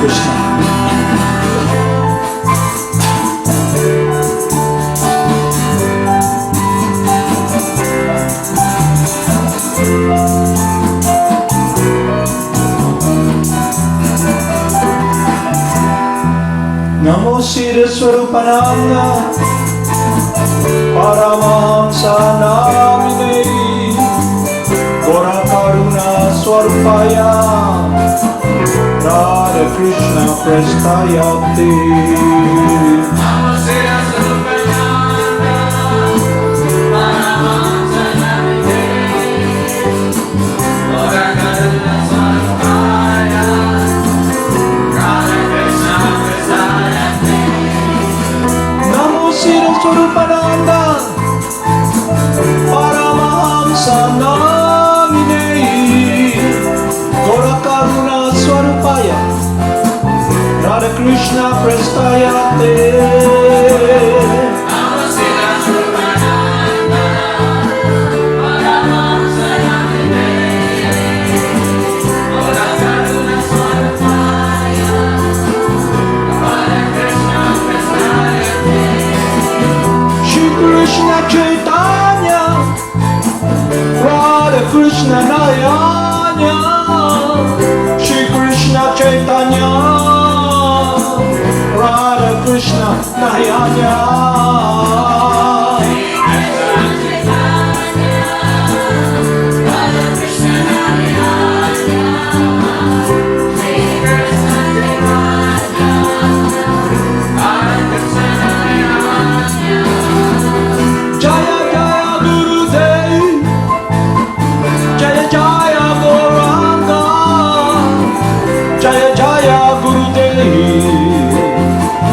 Krishna. Namo Siddhaswarupananda Paramahamsa namine Gora Karuna Swarupaya Radha Krishna Prestayate. Namo Siddhaswarupananda Paramahamsa namine Gora Karuna Swarupaya Radha Krishna Prestayate. Namo Siddhaswarupananda Paramahamsa namine Gora Karuna Swarupaya Radha Krishna Prestayate. Namo Siddhaswarupananda Paramahamsa namine Gora Karuna Swarupaya Radha Krishna Prestayate. Shri Krishna Chaitanya Radha Krishna Nayanya Shri Krishna Chaitanya Radha Krishna Nayanya Jaya Jaya Gurudev Jaya Jaya Gauranga Jaya Jaya Gurudev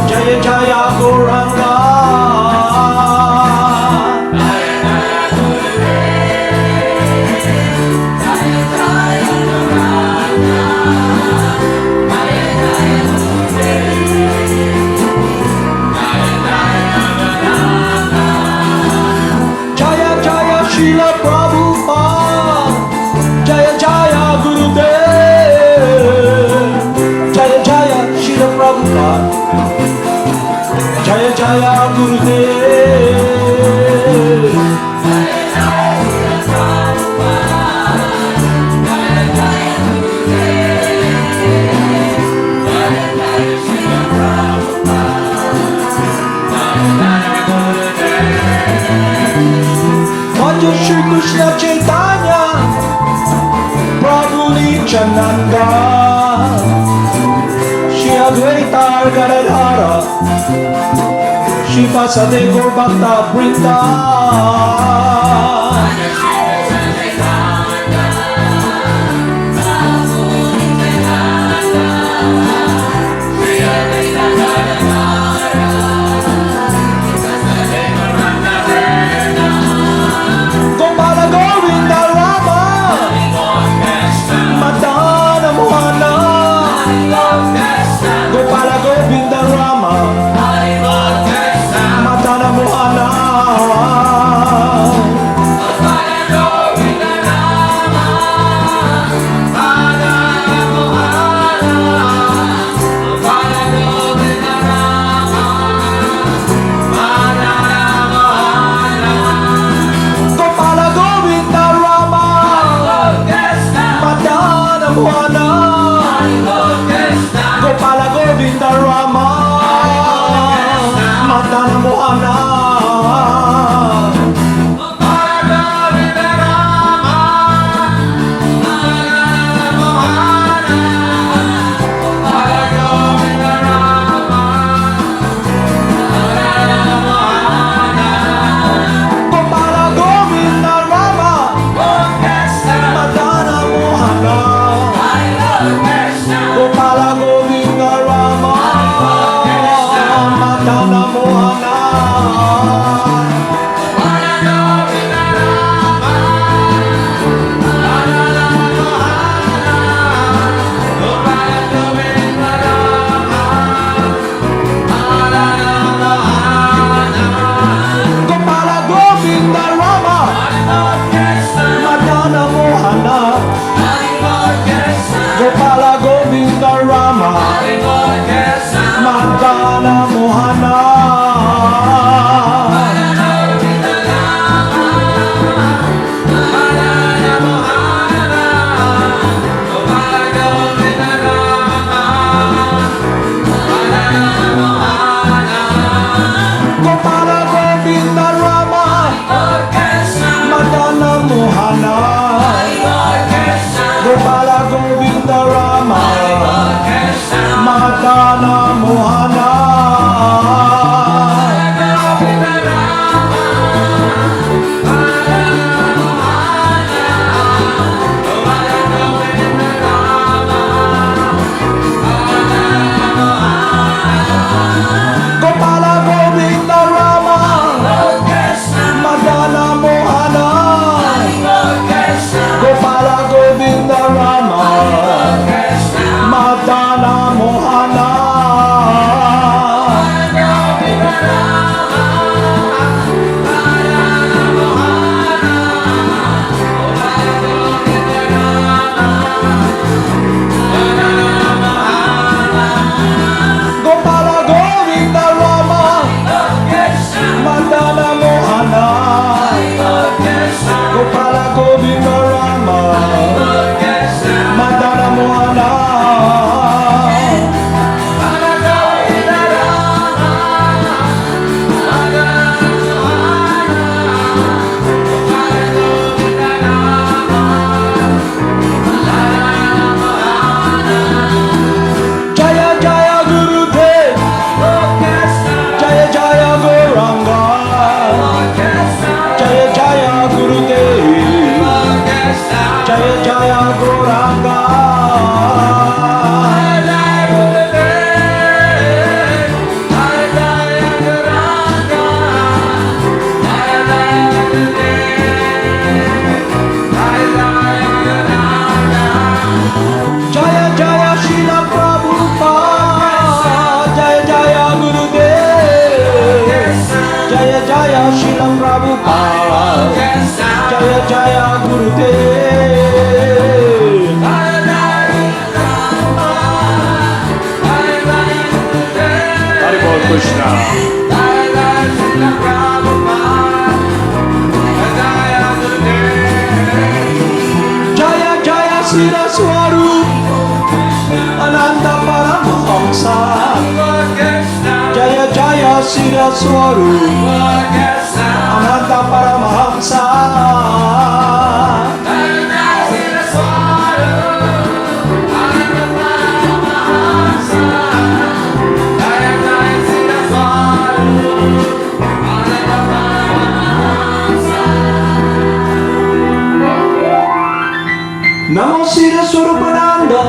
Jaya Jaya Gauranga Jaya Jaya Srila Prabhupada Jaya Jaya Gurudev Jaya Jaya Srila Prabhupada Jaya Jaya Gurudev Bhaja Shri Krishna Chaitanya Prabhu Nityananda Shri Advaita Gadadhara Shri Vasade Gaur Bhakta Vrinda Gopala Govinda Rama Madana Mohana Gopala Govinda Rama Madana Mohana Gopala Govinda Rama Madana Mohana Gopala Govinda Rama Madana Mohana Gopala Govinda Rama Madana Mohana Gopala Govinda Rama Madana Mohana Madana Mohana. Gopala Govinda Rama, Madana Mohana. Gopala Govinda Rama, Madana Mohana. Gopala Govinda Rama, Madana Mohana. Gopala Govinda Rama, Madana Mohana. Jaya Jaya Gurudev, Jaya Jaya Gauranga, Jaya Jaya Gurudev, Jaya Jaya Gauranga. Jaya Jaya Srila Prabhupada, Jaya Jaya Gurudev, Jaya Jaya Srila Prabhupada, Jaya Jaya Gurudev. Hari Bol Krishna. Jaya Jaya Siddhaswarupananda Paramahamsa. Jaya Jaya Siddhaswarupananda Paramahamsa. Namo Siddhaswarupananda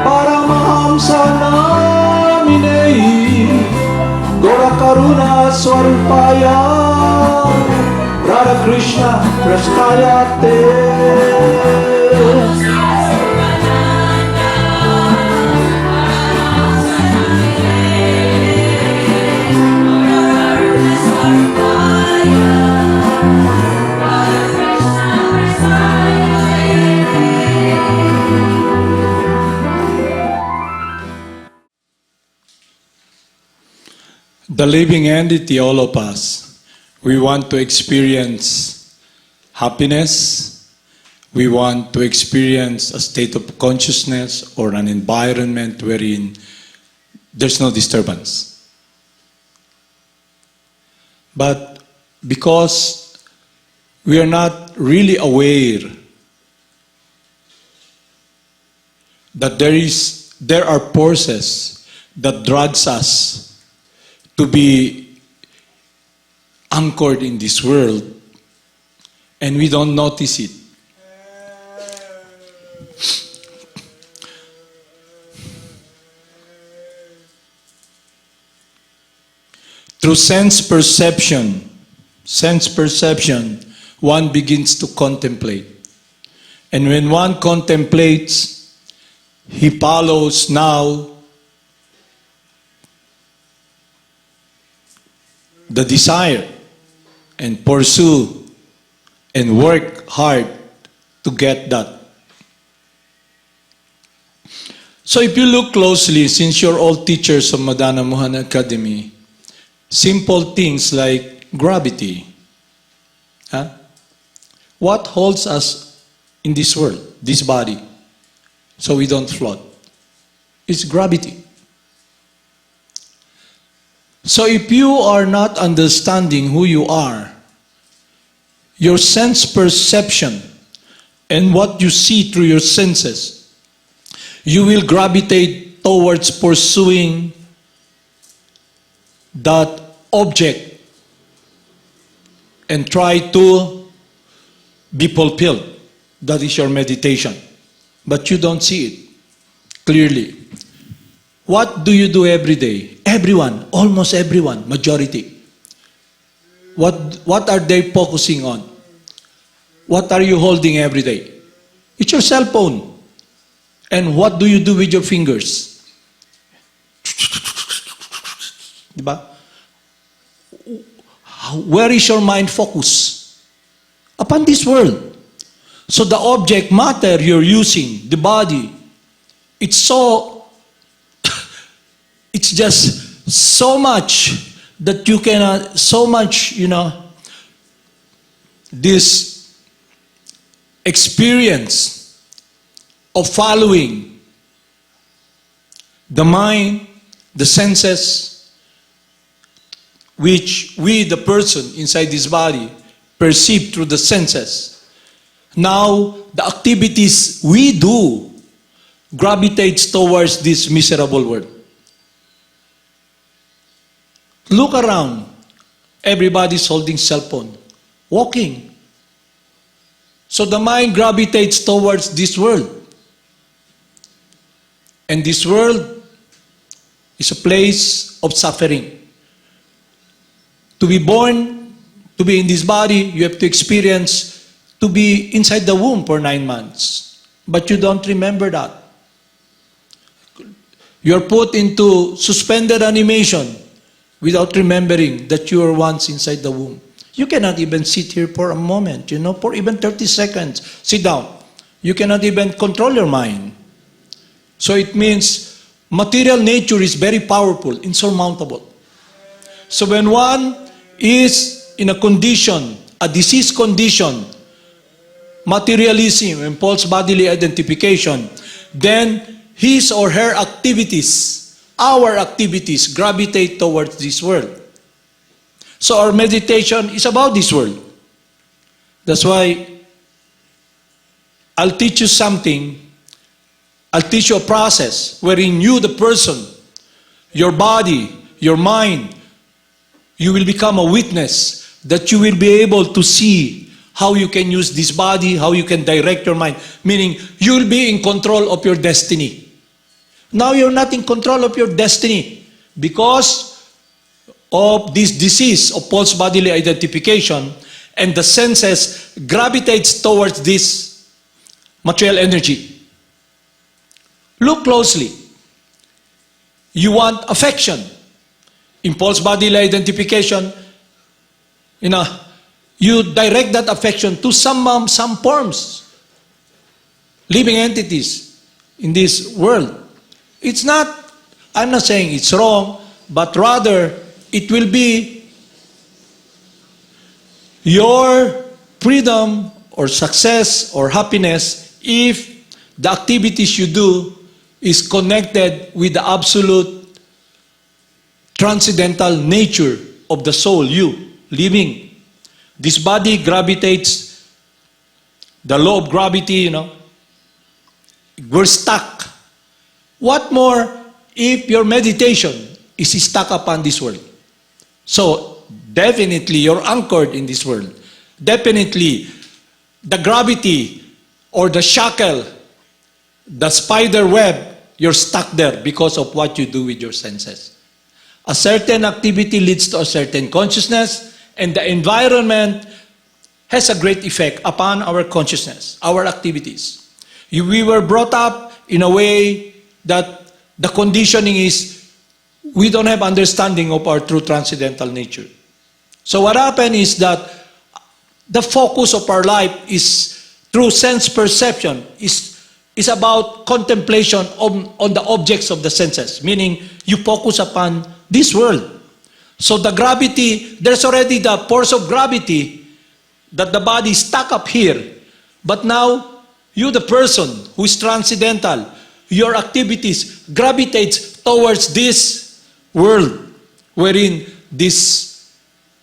Paramahamsa Namine Gora Karuna Swarupaya Radha Krishna Prasthaya Te. The living entity, all of us, we want to experience happiness, we want to experience a state of consciousness or an environment wherein there's no disturbance. But because we are not really aware that there are forces that drags us to be anchored in this world, and we don't notice it. Through sense perception, one begins to contemplate. And when one contemplates, he follows now the desire and pursue and work hard to get that. So if you look closely, since you're all teachers of Madana Mohana Academy, simple things like gravity. What holds us in this world, this body, so we don't float? It's gravity. So if you are not understanding who you are, your sense perception and what you see through your senses, you will gravitate towards pursuing that object and try to be fulfilled. That is your meditation. But you don't see it clearly. What do you do every day? Everyone, almost everyone, majority. What are they focusing on? What are you holding every day? It's your cell phone. And what do you do with your fingers? Diba? Where is your mind focused? Upon this world. So the object matter you're using, the body, it's just so much that you cannot, so much, this experience of following the mind, the senses, which we, the person inside this body, perceive through the senses. Now, the activities we do gravitates towards this miserable world. Look around. Everybody's holding cell phone, walking. So the mind gravitates towards this world. And this world is a place of suffering. To be born, to be in this body, you have to experience to be inside the womb for 9 months. But you don't remember that. You're put into suspended animation without remembering that you were once inside the womb. You cannot even sit here for a moment, for even 30 seconds. Sit down. You cannot even control your mind. So it means material nature is very powerful, insurmountable. So when one is in a condition, a disease condition, materialism and false bodily identification, then his or her activities, our activities, gravitate towards this world. So our meditation is about this world. That's why I'll teach you something. I'll teach you a process wherein you, the person, your body, your mind, you will become a witness that you will be able to see how you can use this body, how you can direct your mind. Meaning, you will be in control of your destiny. Now you're not in control of your destiny because of this disease of false bodily identification, and the senses gravitates towards this material energy. Look closely. You want affection. In false bodily identification, you direct that affection to some forms, living entities in this world. It's not, I'm not saying it's wrong, but rather it will be your freedom or success or happiness if the activities you do is connected with the absolute transcendental nature of the soul, you, living. This body gravitates, the law of gravity, we're stuck. What more if your meditation is stuck upon this world? So, definitely you're anchored in this world. Definitely, the gravity or the shackle, the spider web, you're stuck there because of what you do with your senses. A certain activity leads to a certain consciousness, and the environment has a great effect upon our consciousness, our activities. We were brought up in a way that the conditioning is we don't have understanding of our true transcendental nature. So what happened is that the focus of our life is through sense perception, is about contemplation on the objects of the senses, meaning you focus upon this world. So the gravity, there's already the force of gravity that the body is stuck up here. But now, you the person who is transcendental, your activities gravitates towards this world wherein this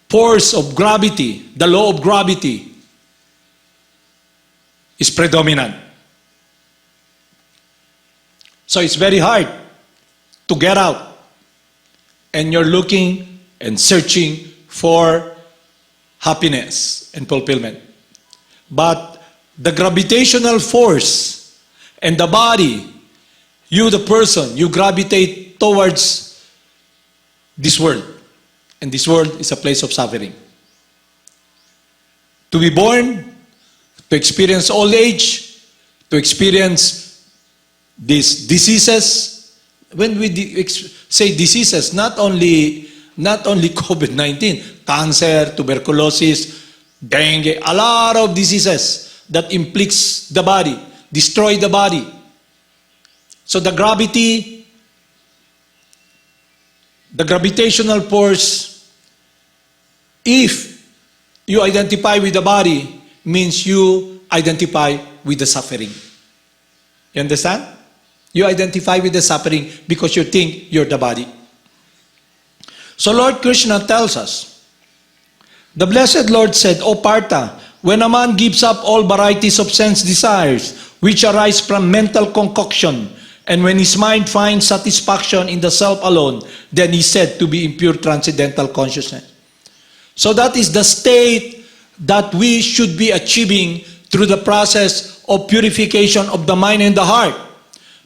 force of gravity, the law of gravity, is predominant. So it's very hard to get out. And you're looking and searching for happiness and fulfillment. But the gravitational force and the body, you the person, you gravitate towards this world. And this world is a place of suffering. To be born, to experience old age, to experience these diseases. When we say diseases, not only COVID-19, cancer, tuberculosis, dengue, a lot of diseases that inflicts the body, destroy the body. So the gravitational force, if you identify with the body, means you identify with the suffering. You understand? You identify with the suffering because you think you're the body. So Lord Krishna tells us, the blessed Lord said, O Partha, when a man gives up all varieties of sense desires, which arise from mental concoction, and when his mind finds satisfaction in the self alone, then he is said to be in pure transcendental consciousness. So that is the state that we should be achieving through the process of purification of the mind and the heart.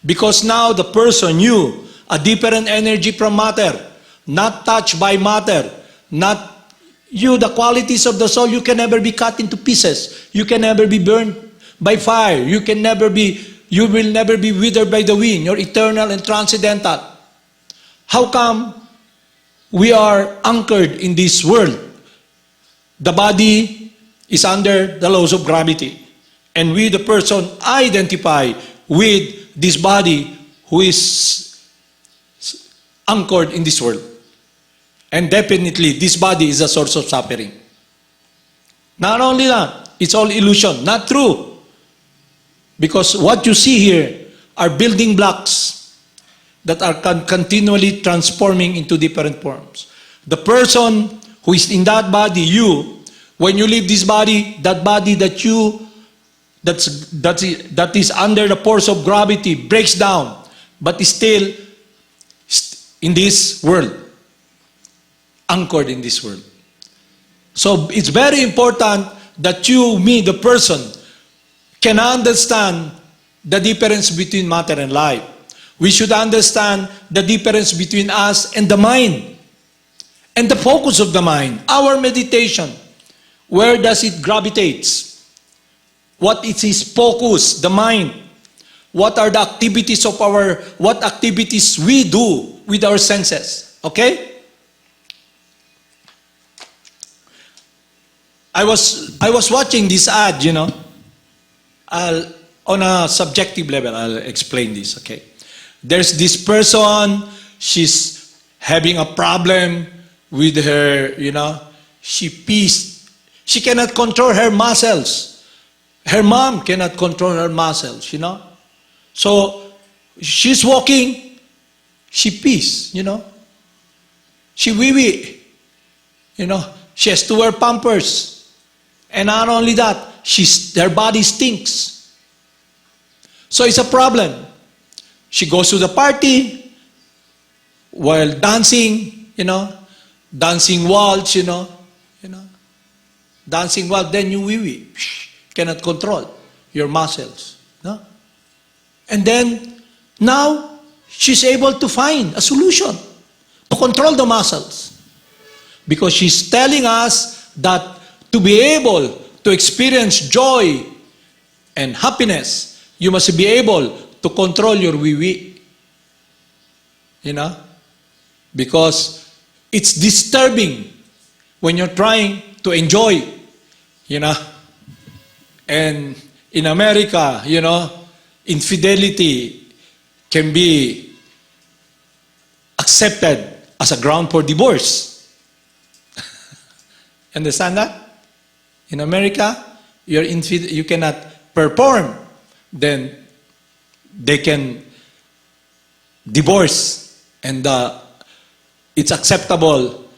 Because now the person, you, a different energy from matter, not touched by matter, not you, the qualities of the soul, you can never be cut into pieces. You can never be burned by fire. You will never be withered by the wind. You're eternal and transcendental. How come we are anchored in this world? The body is under the laws of gravity. And we, the person, identify with this body who is anchored in this world. And definitely, this body is a source of suffering. Not only that, it's all illusion, not true. Because what you see here are building blocks that are continually transforming into different forms. The person who is in that body, you, when you leave this body, that body that is under the force of gravity breaks down, but is still in this world, anchored in this world. So it's very important that you, me, the person, can understand the difference between matter and life. We should understand the difference between us and the mind. And the focus of the mind, our meditation, where does it gravitates? What is its focus, the mind? What are the activities what activities we do with our senses? Okay? I was watching this ad, on a subjective level, I'll explain this, okay? There's this person, she's having a problem with her, she pees. She cannot control her muscles. Her mom cannot control her muscles, So, she's walking, she pees, She wee-wee, She has to wear pampers. And not only that, her body stinks. So it's a problem. She goes to the party while dancing, dancing waltz, dancing waltz, then you wee-wee. Cannot control your muscles. No? And then, now, she's able to find a solution to control the muscles. Because she's telling us that to be able to experience joy and happiness, you must be able to control your wee-wee. Because it's disturbing when you're trying to enjoy, And in America, infidelity can be accepted as a ground for divorce. Understand that? In America, you cannot perform, then they can divorce, and it's acceptable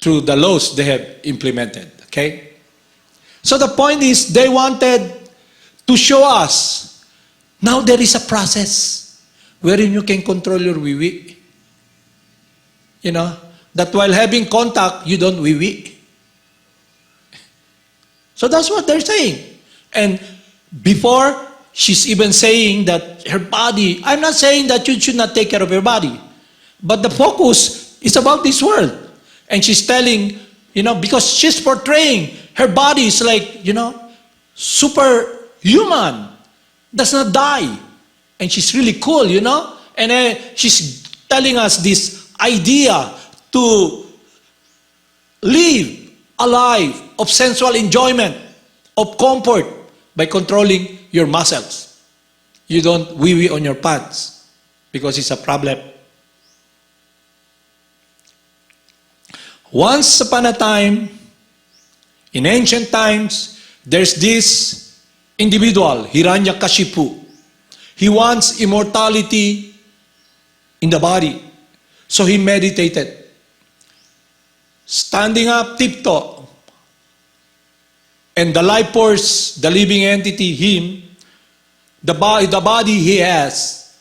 through the laws they have implemented. Okay? So the point is, they wanted to show us Now there is a process wherein you can control your wee-wee. You know, that while having contact, you don't wee-wee. So that's what they're saying. And before, she's even saying that her body, I'm not saying that you should not take care of your body, but the focus is about this world. And she's telling, you know, because she's portraying her body is like, you know, superhuman, does not die. And she's really cool, you know. And she's telling us this idea to live a life of sensual enjoyment, of comfort, by controlling your muscles. You don't wee-wee on your pants because it's a problem. Once upon a time, in ancient times, there's this individual, Hiranyakashipu. He wants immortality in the body. So he meditated. Standing up, tiptoe. And the life force, the living entity, him, the body he has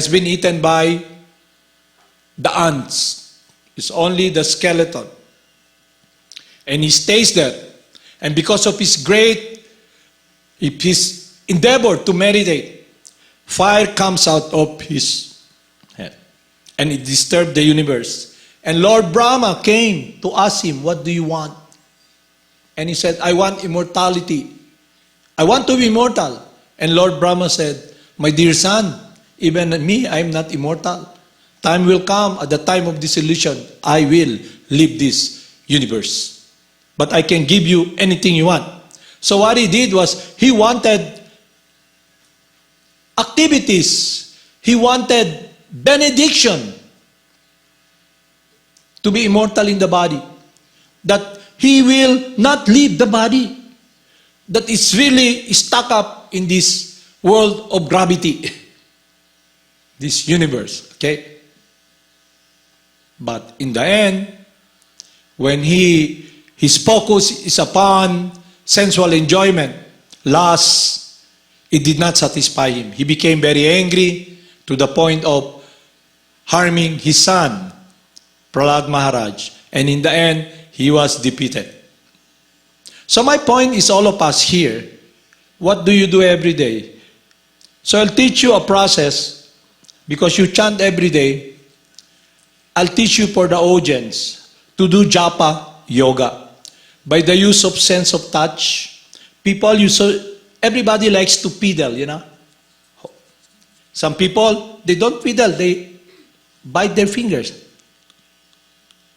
been eaten by the ants. It's only the skeleton. And he stays there. And because of his endeavor to meditate, fire comes out of his head. And it disturbed the universe. And Lord Brahma came to ask him, what do you want? And he said, I want immortality. I want to be immortal. And Lord Brahma said, my dear son, even me, I am not immortal. Time will come, at the time of dissolution, I will leave this universe. But I can give you anything you want. So what he did was, he wanted activities. He wanted benediction to be immortal in the body. That he will not leave the body. That is really stuck up in this world of gravity. This universe, okay? But in the end, when his focus is upon sensual enjoyment, lust, it did not satisfy him. He became very angry to the point of harming his son, Prahlad Maharaj. And in the end, he was defeated. So my point is, all of us here, what do you do every day? So I'll teach you a process, because you chant every day. I'll teach you for the audience to do japa yoga. By the use of sense of touch, everybody likes to fiddle, you know. Some people, they don't fiddle, they bite their fingers.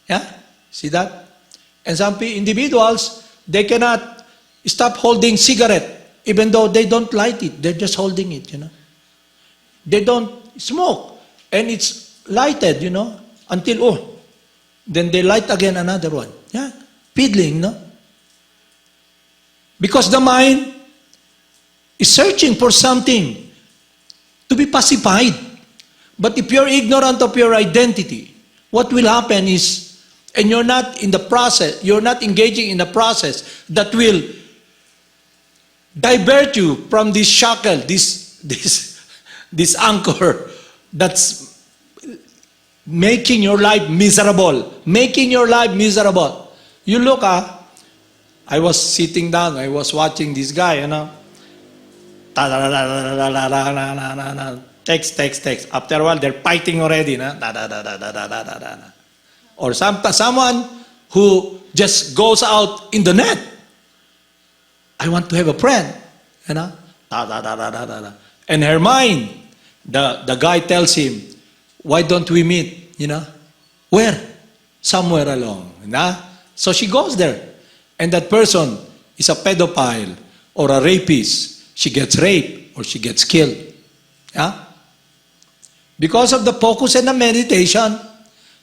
Yeah? See that? And some individuals, they cannot stop holding cigarette, even though they don't light it. They're just holding it, you know. They don't smoke, and it's lighted, you know, until, then they light again another one. Yeah? Fiddling, no? Because the mind is searching for something to be pacified. But if you're ignorant of your identity, what will happen is, and you're not in the process, you're not engaging in the process that will divert you from this shackle, this anchor that's making your life miserable. Making your life miserable. You look, I was sitting down, I was watching this guy, you know. Text. After a while, they're fighting already, no? Or someone who just goes out in the net. I want to have a friend, you know. And her mind, the guy tells him, why don't we meet, you know? Where? Somewhere along, you know? So she goes there. And that person is a pedophile or a rapist. She gets raped or she gets killed. Yeah? Because of the focus and the meditation,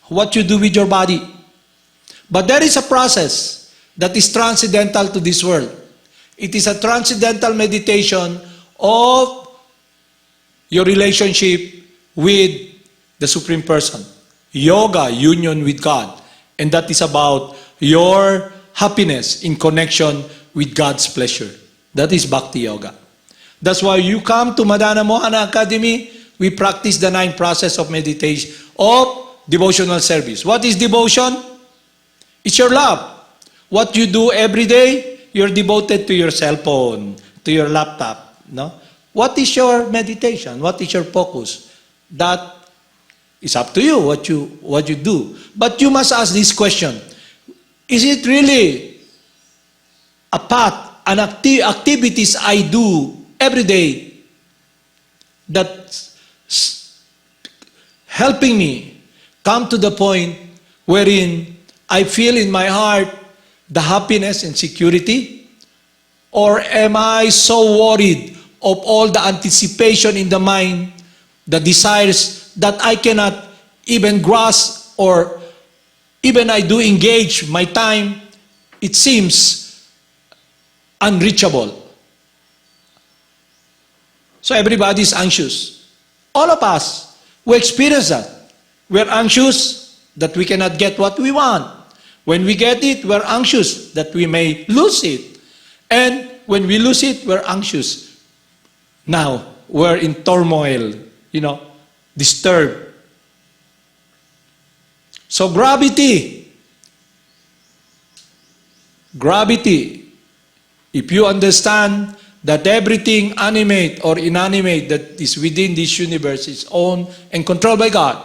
what you do with your body. But there is a process that is transcendental to this world. It is a transcendental meditation of your relationship with the Supreme Person. Yoga, union with God. And that is about your happiness in connection with God's pleasure. That is Bhakti Yoga. That's why you come to Madana Mohana Academy, we practice the 9 process of meditation, of devotional service. What is devotion? It's your love. What you do every day, you're devoted to your cell phone, to your laptop. No? What is your meditation? What is your focus? That is up to you, what you do. But you must ask this question. Is it really a path, an activities I do every day that's helping me come to the point wherein I feel in my heart the happiness and security? Or am I so worried of all the anticipation in the mind, the desires that I cannot even grasp, or even I do engage my time, it seems unreachable. So everybody is anxious. All of us, we experience that. We're anxious that we cannot get what we want. When we get it, we're anxious that we may lose it. And when we lose it, we're anxious. Now, we're in turmoil, disturbed. So gravity, if you understand that everything animate or inanimate that is within this universe is owned and controlled by God,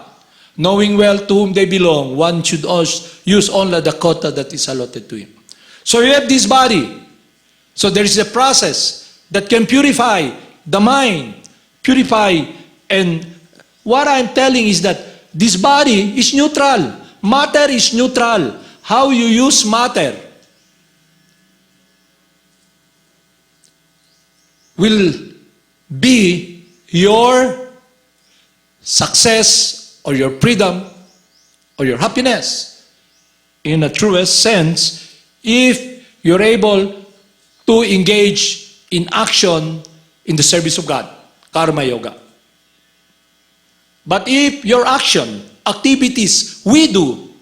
knowing well to whom they belong, one should use only the quota that is allotted to him. So you have this body. So there is a process that can purify the mind, and what I'm telling is that this body is neutral. Matter is neutral. How you use matter will be your success or your freedom or your happiness in a truest sense if you're able to engage in action in the service of God, karma yoga. But if your activities we do,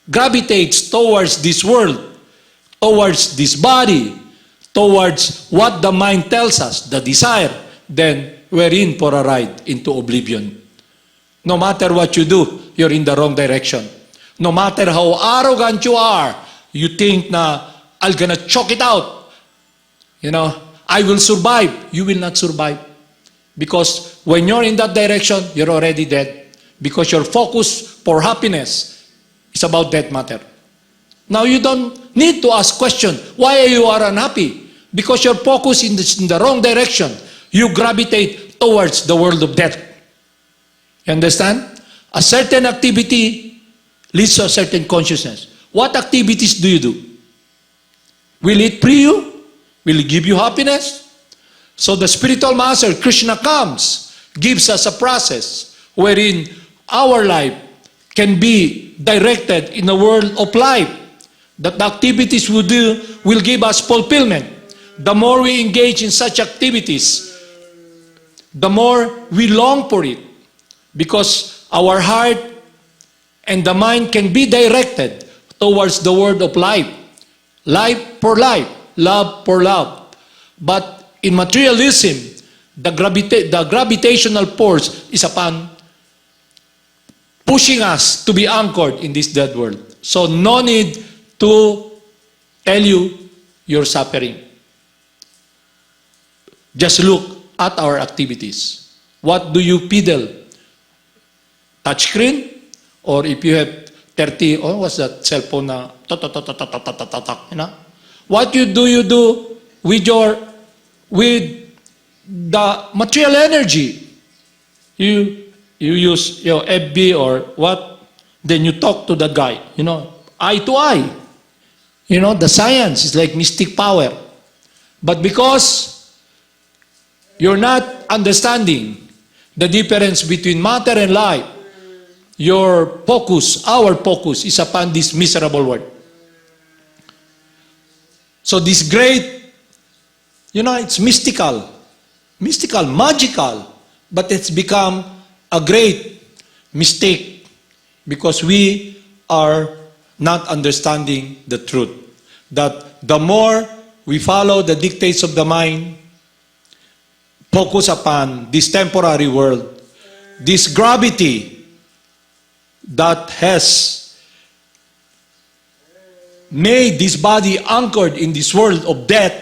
gravitates towards this world, towards this body, towards what the mind tells us, the desire, then we're in for a ride into oblivion. No matter what you do, you're in the wrong direction. No matter how arrogant you are, you think na, I'm gonna choke it out. I will survive. You will not survive. Because when you're in that direction, you're already dead. Because your focus for happiness is about that matter. Now you don't need to ask question, why you are unhappy? Because your focus in the wrong direction. You gravitate towards the world of death. You understand? A certain activity leads to a certain consciousness. What activities do you do? Will it free you? Will it give you happiness? So the spiritual master, Krsna, comes, gives us a process wherein our life can be directed in a world of life. That the activities we do will give us fulfillment. The more we engage in such activities, the more we long for it. Because our heart and the mind can be directed towards the world of life. Life for life, love for love. But in materialism, the gravitational force is upon pushing us to be anchored in this dead world. So no need to tell you you're suffering. Just look at our activities. What do you peddle? Touchscreen? Or if you have 30, what's that cell phone na, What do you do with the material energy? You use your FB or what, then you talk to the guy, eye to eye. The science is like mystic power. But because you're not understanding the difference between matter and life, your focus, our focus is upon this miserable world. So this great, it's mystical, magical, but it's become a great mistake because we are not understanding the truth. That the more we follow the dictates of the mind, focus upon this temporary world, this gravity that has made this body anchored in this world of death,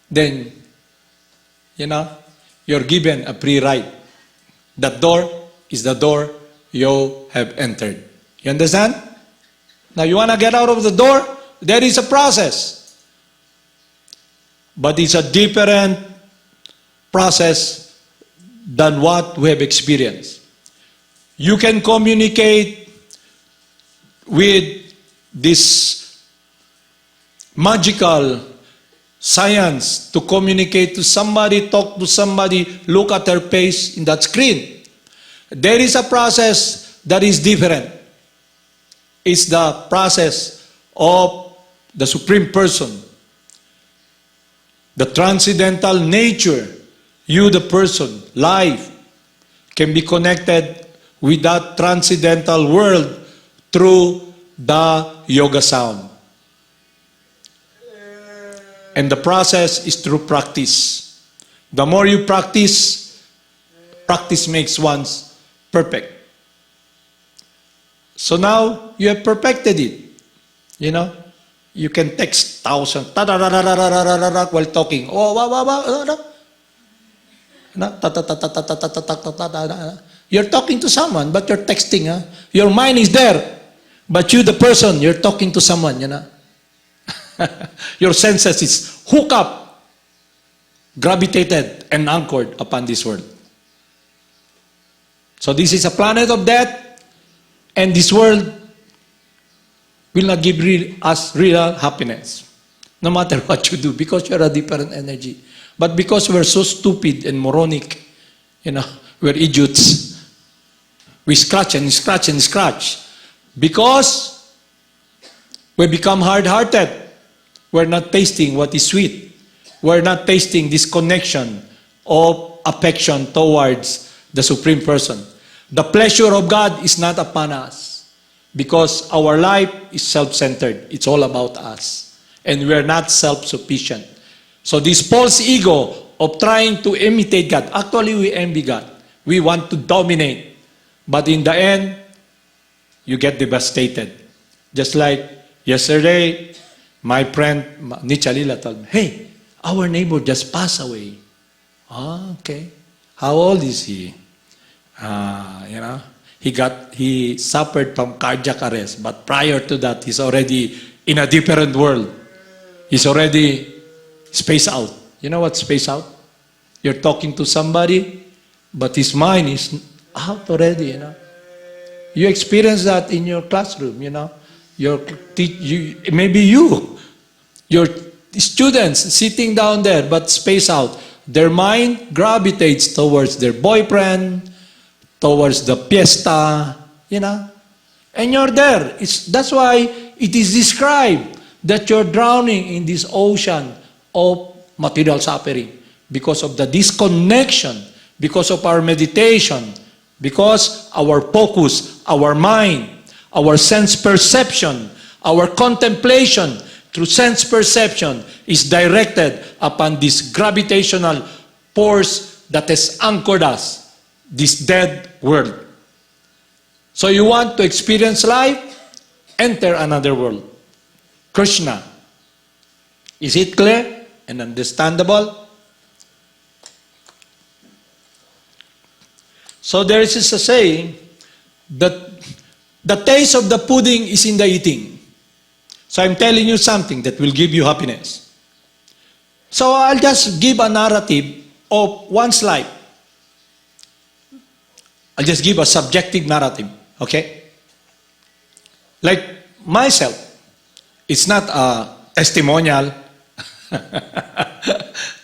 then, you're given a free ride. That door is the door you have entered. You understand? Now you want to get out of the door? There is a process. But it's a different process than what we have experienced. You can communicate with this magical science to communicate to somebody, talk to somebody, look at their face in that screen. There is a process that is different. It's the process of the Supreme Person. The transcendental nature, you the person, life, can be connected with that transcendental world through the yoga sound. And the process is through practice. The more you practice, practice makes one perfect. So now you have perfected it. You can text thousands while talking. You're talking to someone, but you're texting. Your mind is there, but you, the person, you're talking to someone. Your senses is hooked up, gravitated, and anchored upon this world. So this is a planet of death, and this world will not give us real happiness, no matter what you do, because you're a different energy. But because we're so stupid and moronic, we're idiots. We scratch and scratch and scratch. Because we become hard-hearted. We're not tasting what is sweet. We're not tasting this connection of affection towards the Supreme Person. The pleasure of God is not upon us because our life is self-centered. It's all about us. And we're not self-sufficient. So this false ego of trying to imitate God, actually we envy God. We want to dominate. But in the end, you get devastated. Just like yesterday, my friend Nichalila told me, hey, our neighbor just passed away. Okay. How old is he? He suffered from cardiac arrest, but prior to that, he's already in a different world. He's already spaced out. You know what spaced out? You're talking to somebody, but his mind is out already, You experience that in your classroom, maybe your students sitting down there, but spaced out. Their mind gravitates towards their boyfriend, towards the fiesta, And you're there. That's why it is described that you're drowning in this ocean of material suffering because of the disconnection, because of our meditation, because our focus, our mind, our sense perception, our contemplation through sense perception is directed upon this gravitational force that has anchored us, this dead world. So you want to experience life? Enter another world. Krsna. Is it clear and understandable? So there is a saying that the taste of the pudding is in the eating. So I'm telling you something that will give you happiness. So I'll just give a narrative of one's life. I'll just give a subjective narrative, okay? Like myself, it's not a testimonial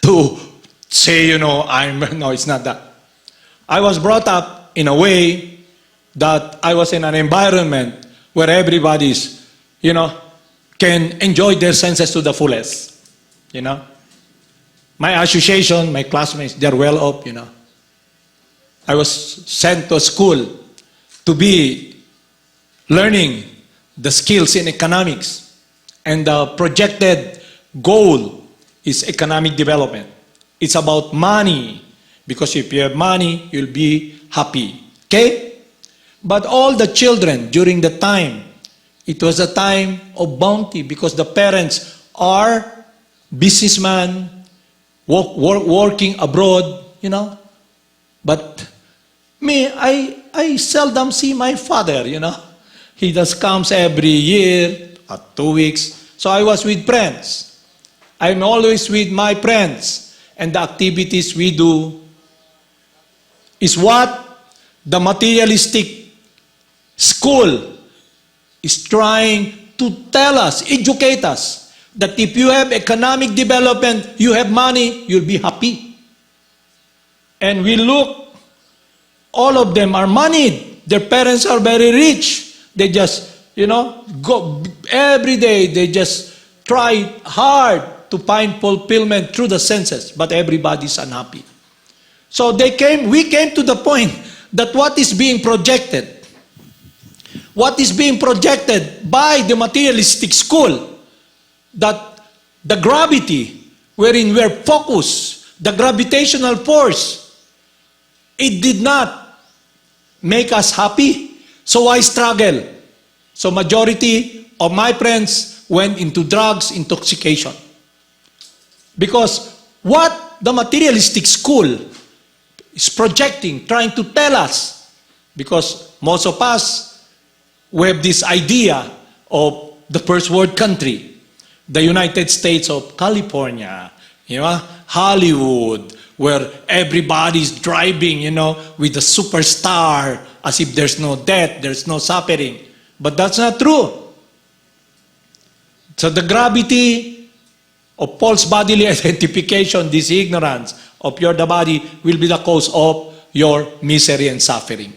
to say, no, it's not that. I was brought up in a way that I was in an environment where everybody's, can enjoy their senses to the fullest, My association, my classmates, they're well off, I was sent to a school to be learning the skills in economics. And the projected goal is economic development. It's about money. Because if you have money, you'll be happy. Okay? But all the children during the time, it was a time of bounty because the parents are businessmen, working abroad, you know. But me, I seldom see my father, you know. He just comes every year, 2 weeks. So I was with friends. I'm always with my friends. And the activities we do is what the materialistic school is trying to tell us, educate us, that if you have economic development, you have money, you'll be happy. And we look, all of them are moneyed. Their parents are very rich. They just, you know, go every day, they just try hard to find fulfillment through the senses, but everybody's unhappy. So we came to the point that what is being projected by the materialistic school, that the gravity wherein we're focused, the gravitational force, it did not make us happy. So why struggle? So majority of my friends went into drugs, intoxication. Because what the materialistic school is projecting, trying to tell us, because most of us, we have this idea of the first world country, the United States of California, you know, Hollywood, where everybody's driving, you know, with a superstar, as if there's no death, there's no suffering. But that's not true. So the gravity of false bodily identification, this ignorance of the body, will be the cause of your misery and suffering.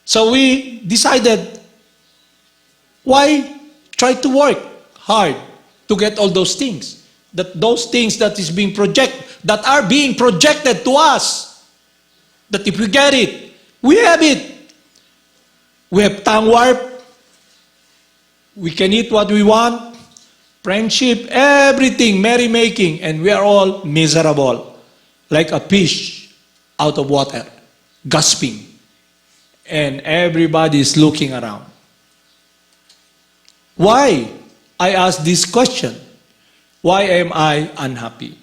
So we decided, why try to work hard to get all those things? Those things that are being projected to us, that if we get it, we have it. We have tongue warp. We can eat what we want. Friendship, everything, merrymaking, and we are all miserable, like a fish out of water, gasping. And everybody is looking around. Why? I ask this question. Why am I unhappy?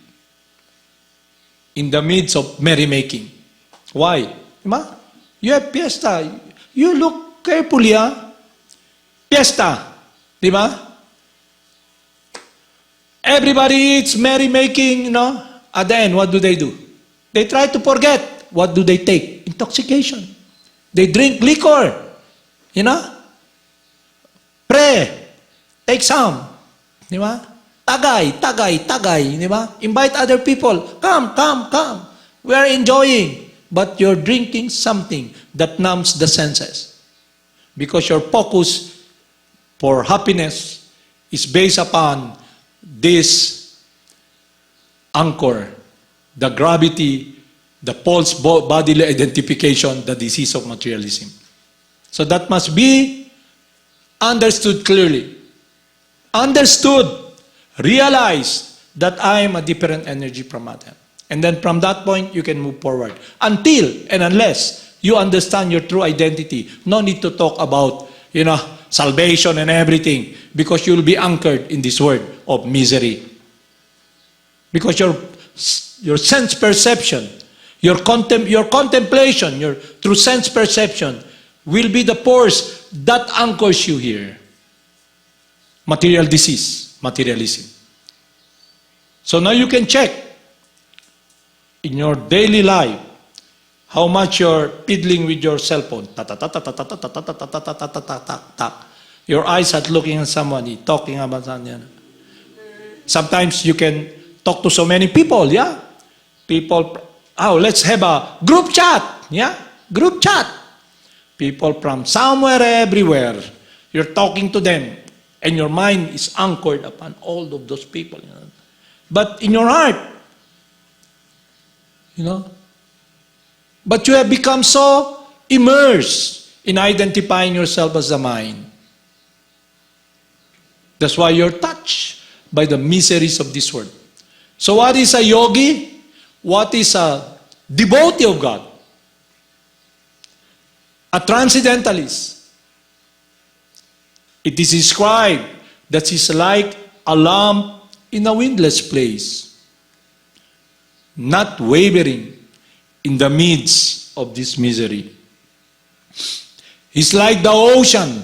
In the midst of merrymaking. Why? Diba? You have fiesta. You look carefully, Fiesta. Diba? Everybody eats, merrymaking, you know. At the end, what do? They try to forget. What do they take? Intoxication. They drink liquor. You know? Pray. Take some. Di ba? Tagay. Di ba? Invite other people. Come. We are enjoying. But you're drinking something that numbs the senses. Because your focus for happiness is based upon this anchor, the gravity, the false bodily identification, the disease of materialism. So that must be understood clearly. Understood, realize that I am a different energy from matter. And then from that point, you can move forward. Until and unless you understand your true identity, no need to talk about, you know, salvation and everything, because you'll be anchored in this world of misery. Because your sense perception, your contemplation, your true sense perception will be the force that anchors you here. Material disease, materialism. So now you can check in your daily life how much you're fiddling with your cell phone. Your eyes are looking at somebody, talking about something. Sometimes you can talk to so many people, yeah? People, let's have a group chat, yeah? Group chat. People from somewhere, everywhere. You're talking to them, and your mind is anchored upon all of those people. You know? But in your heart, you know, but you have become so immersed in identifying yourself as the mind. That's why you're touched by the miseries of this world. So what is a yogi? what is a devotee of God, a transcendentalist. It is described that he's like a lamp in a windless place, not wavering in the midst of this misery. He's like the ocean,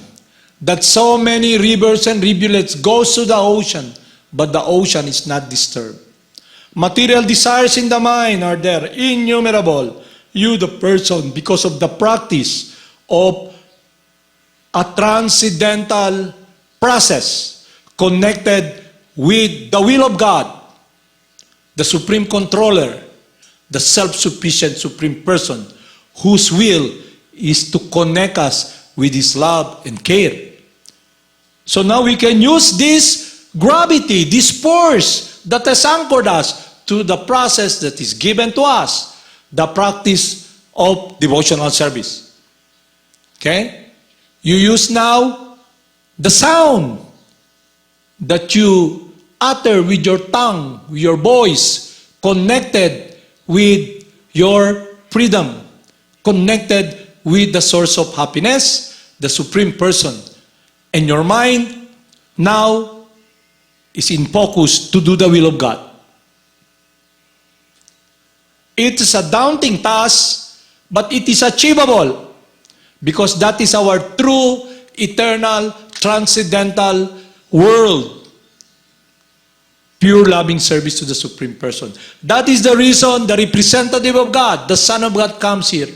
that so many rivers and rivulets goes to the ocean, but the ocean is not disturbed. Material desires in the mind are there, innumerable. You, the person, because of the practice of a transcendental process connected with the will of God, the supreme controller, the self-sufficient supreme person, whose will is to connect us with His love and care. So now we can use this gravity, this force that has anchored us to the process that is given to us, the practice of devotional service. Okay? You use now the sound that you utter with your tongue, with your voice, connected with your freedom, connected with the source of happiness, the supreme person. And your mind now is in focus to do the will of God. It is a daunting task, but it is achievable because that is our true, eternal, transcendental world. Pure loving service to the Supreme Person. That is the reason the representative of God, the Son of God, comes here.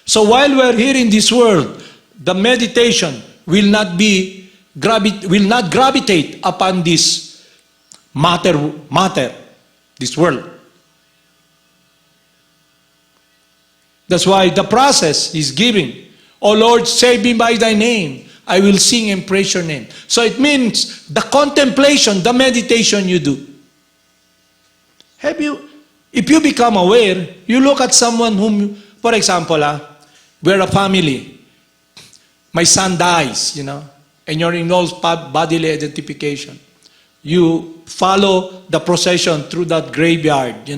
So while we're here in this world, the meditation will not gravitate upon this matter, this world. That's why the process is giving. Oh Lord, save me by thy name. I will sing and praise your name. So it means the contemplation, the meditation you do. If you become aware, you look at someone whom, for example, we're a family. My son dies, and you're in all bodily identification. You follow the procession through that graveyard,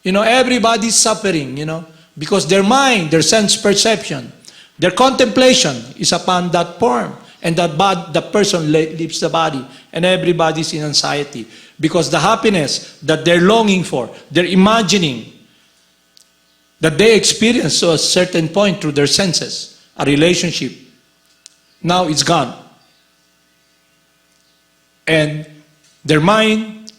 everybody's suffering, because their mind, their sense perception, their contemplation is upon that form. And the person leaves the body. And everybody's in anxiety. Because the happiness that they're longing for, they're imagining, that they experience to a certain point through their senses, a relationship, now it's gone. And their mind,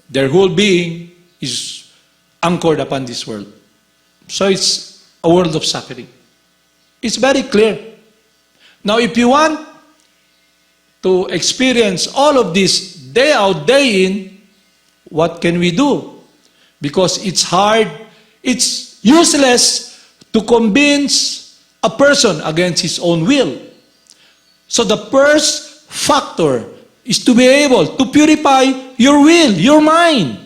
their whole being is anchored upon this world. So it's a world of suffering. It's very clear. Now, if you want to experience all of this day out, day in, what can we do? Because it's hard, it's useless to convince a person against his own will. So the first factor is to be able to purify your will, your mind.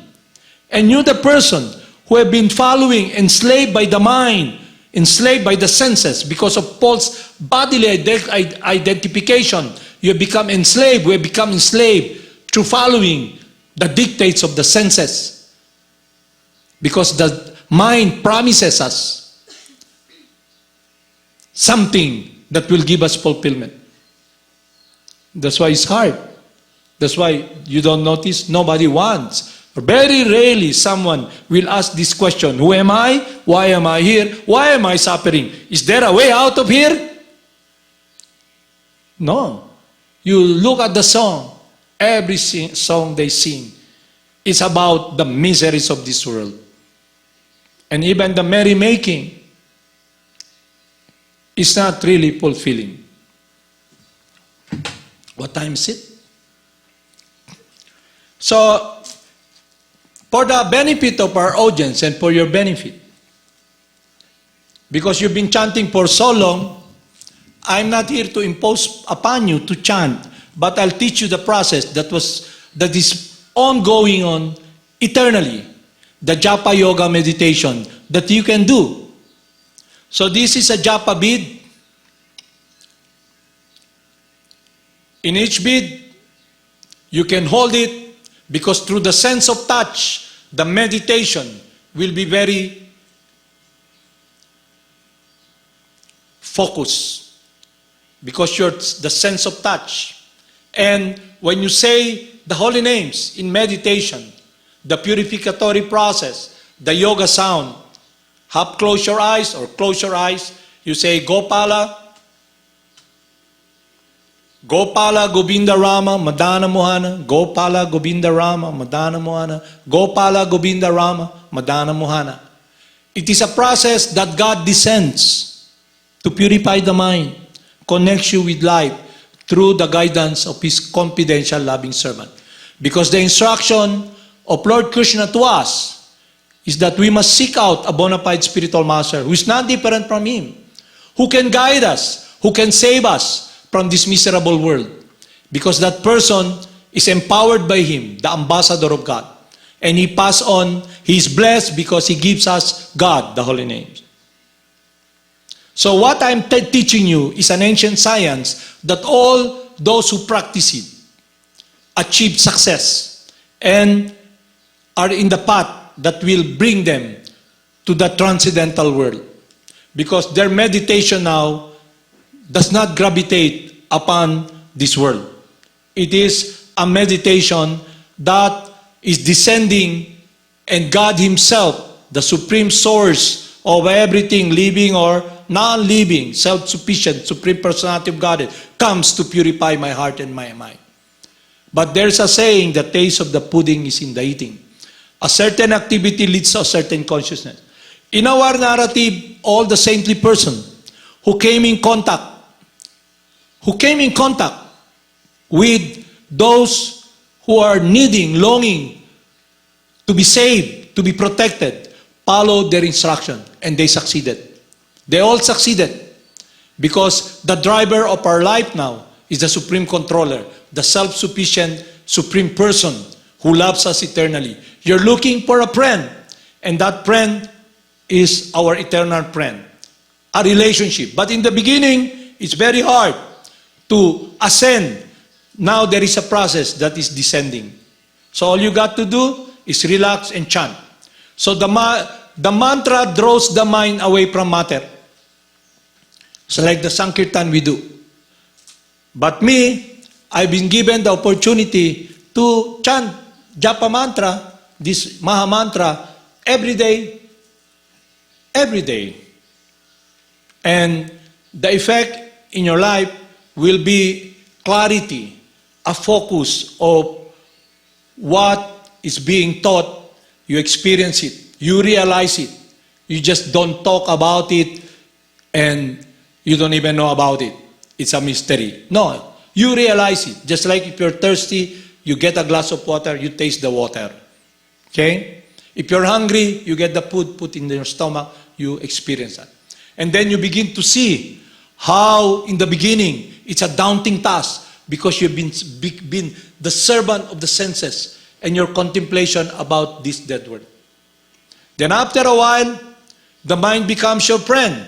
And you, the person who have been following, enslaved by the mind, enslaved by the senses because of false bodily identification. You have become enslaved. We have become enslaved through following the dictates of the senses. Because the mind promises us something that will give us fulfillment. That's why it's hard. That's why you don't notice nobody wants. Very rarely someone will ask this question, who am I? Why am I here? Why am I suffering? Is there a way out of here? No. You look at the song. Every song they sing is about the miseries of this world. And even the merrymaking is not really fulfilling. What time is it? So, for the benefit of our audience and for your benefit, because you've been chanting for so long, I'm not here to impose upon you to chant, but I'll teach you the process that is ongoing on eternally, the japa yoga meditation that you can do. So this is a japa bead. In each bead, you can hold it because through the sense of touch, the meditation, will be very focused because you're the sense of touch. And when you say the holy names in meditation, the purificatory process, the yoga sound, half close your eyes or close your eyes, you say Gopala, Gopala Govinda Rama Madana Mohana, Gopala Govinda Rama Madana Mohana, Gopala Govinda Rama Madana Mohana. It is a process that God descends to purify the mind, connects you with life through the guidance of His confidential loving servant. Because the instruction of Lord Krsna to us is that we must seek out a bona fide spiritual master who is not different from Him, who can guide us, who can save us from this miserable world. Because that person is empowered by Him, the ambassador of God. And he passed on, he is blessed because he gives us God, the holy names. So what I'm teaching you is an ancient science that all those who practice it achieve success and are in the path that will bring them to the transcendental world. Because their meditation now does not gravitate upon this world. It is a meditation that is descending, and God Himself, the supreme source of everything living or non-living, self-sufficient, supreme personality of Godhead, comes to purify my heart and my mind. But there's a saying, the taste of the pudding is in the eating. A certain activity leads to a certain consciousness. In our narrative, all the saintly person who came in contact with those who are needing, longing to be saved, to be protected, followed their instruction, and they succeeded. They all succeeded because the driver of our life now is the supreme controller, the self-sufficient supreme person who loves us eternally. You're looking for a friend, and that friend is our eternal friend, a relationship. But in the beginning, it's very hard to ascend. Now there is a process that is descending. So all you got to do is relax and chant. So the mantra draws the mind away from matter. So like the Sankirtan we do. But me, I've been given the opportunity to chant Japa mantra, this Maha mantra, every day. Every day. And the effect in your life will be clarity, a focus of what is being taught. You experience it. You realize it. You just don't talk about it and you don't even know about it. It's a mystery. No, you realize it. Just like if you're thirsty, you get a glass of water, you taste the water. Okay? If you're hungry, you get the food put in your stomach, you experience that. And then you begin to see how in the beginning it's a daunting task because you've been the servant of the senses and your contemplation about this dead world. Then after a while, the mind becomes your friend.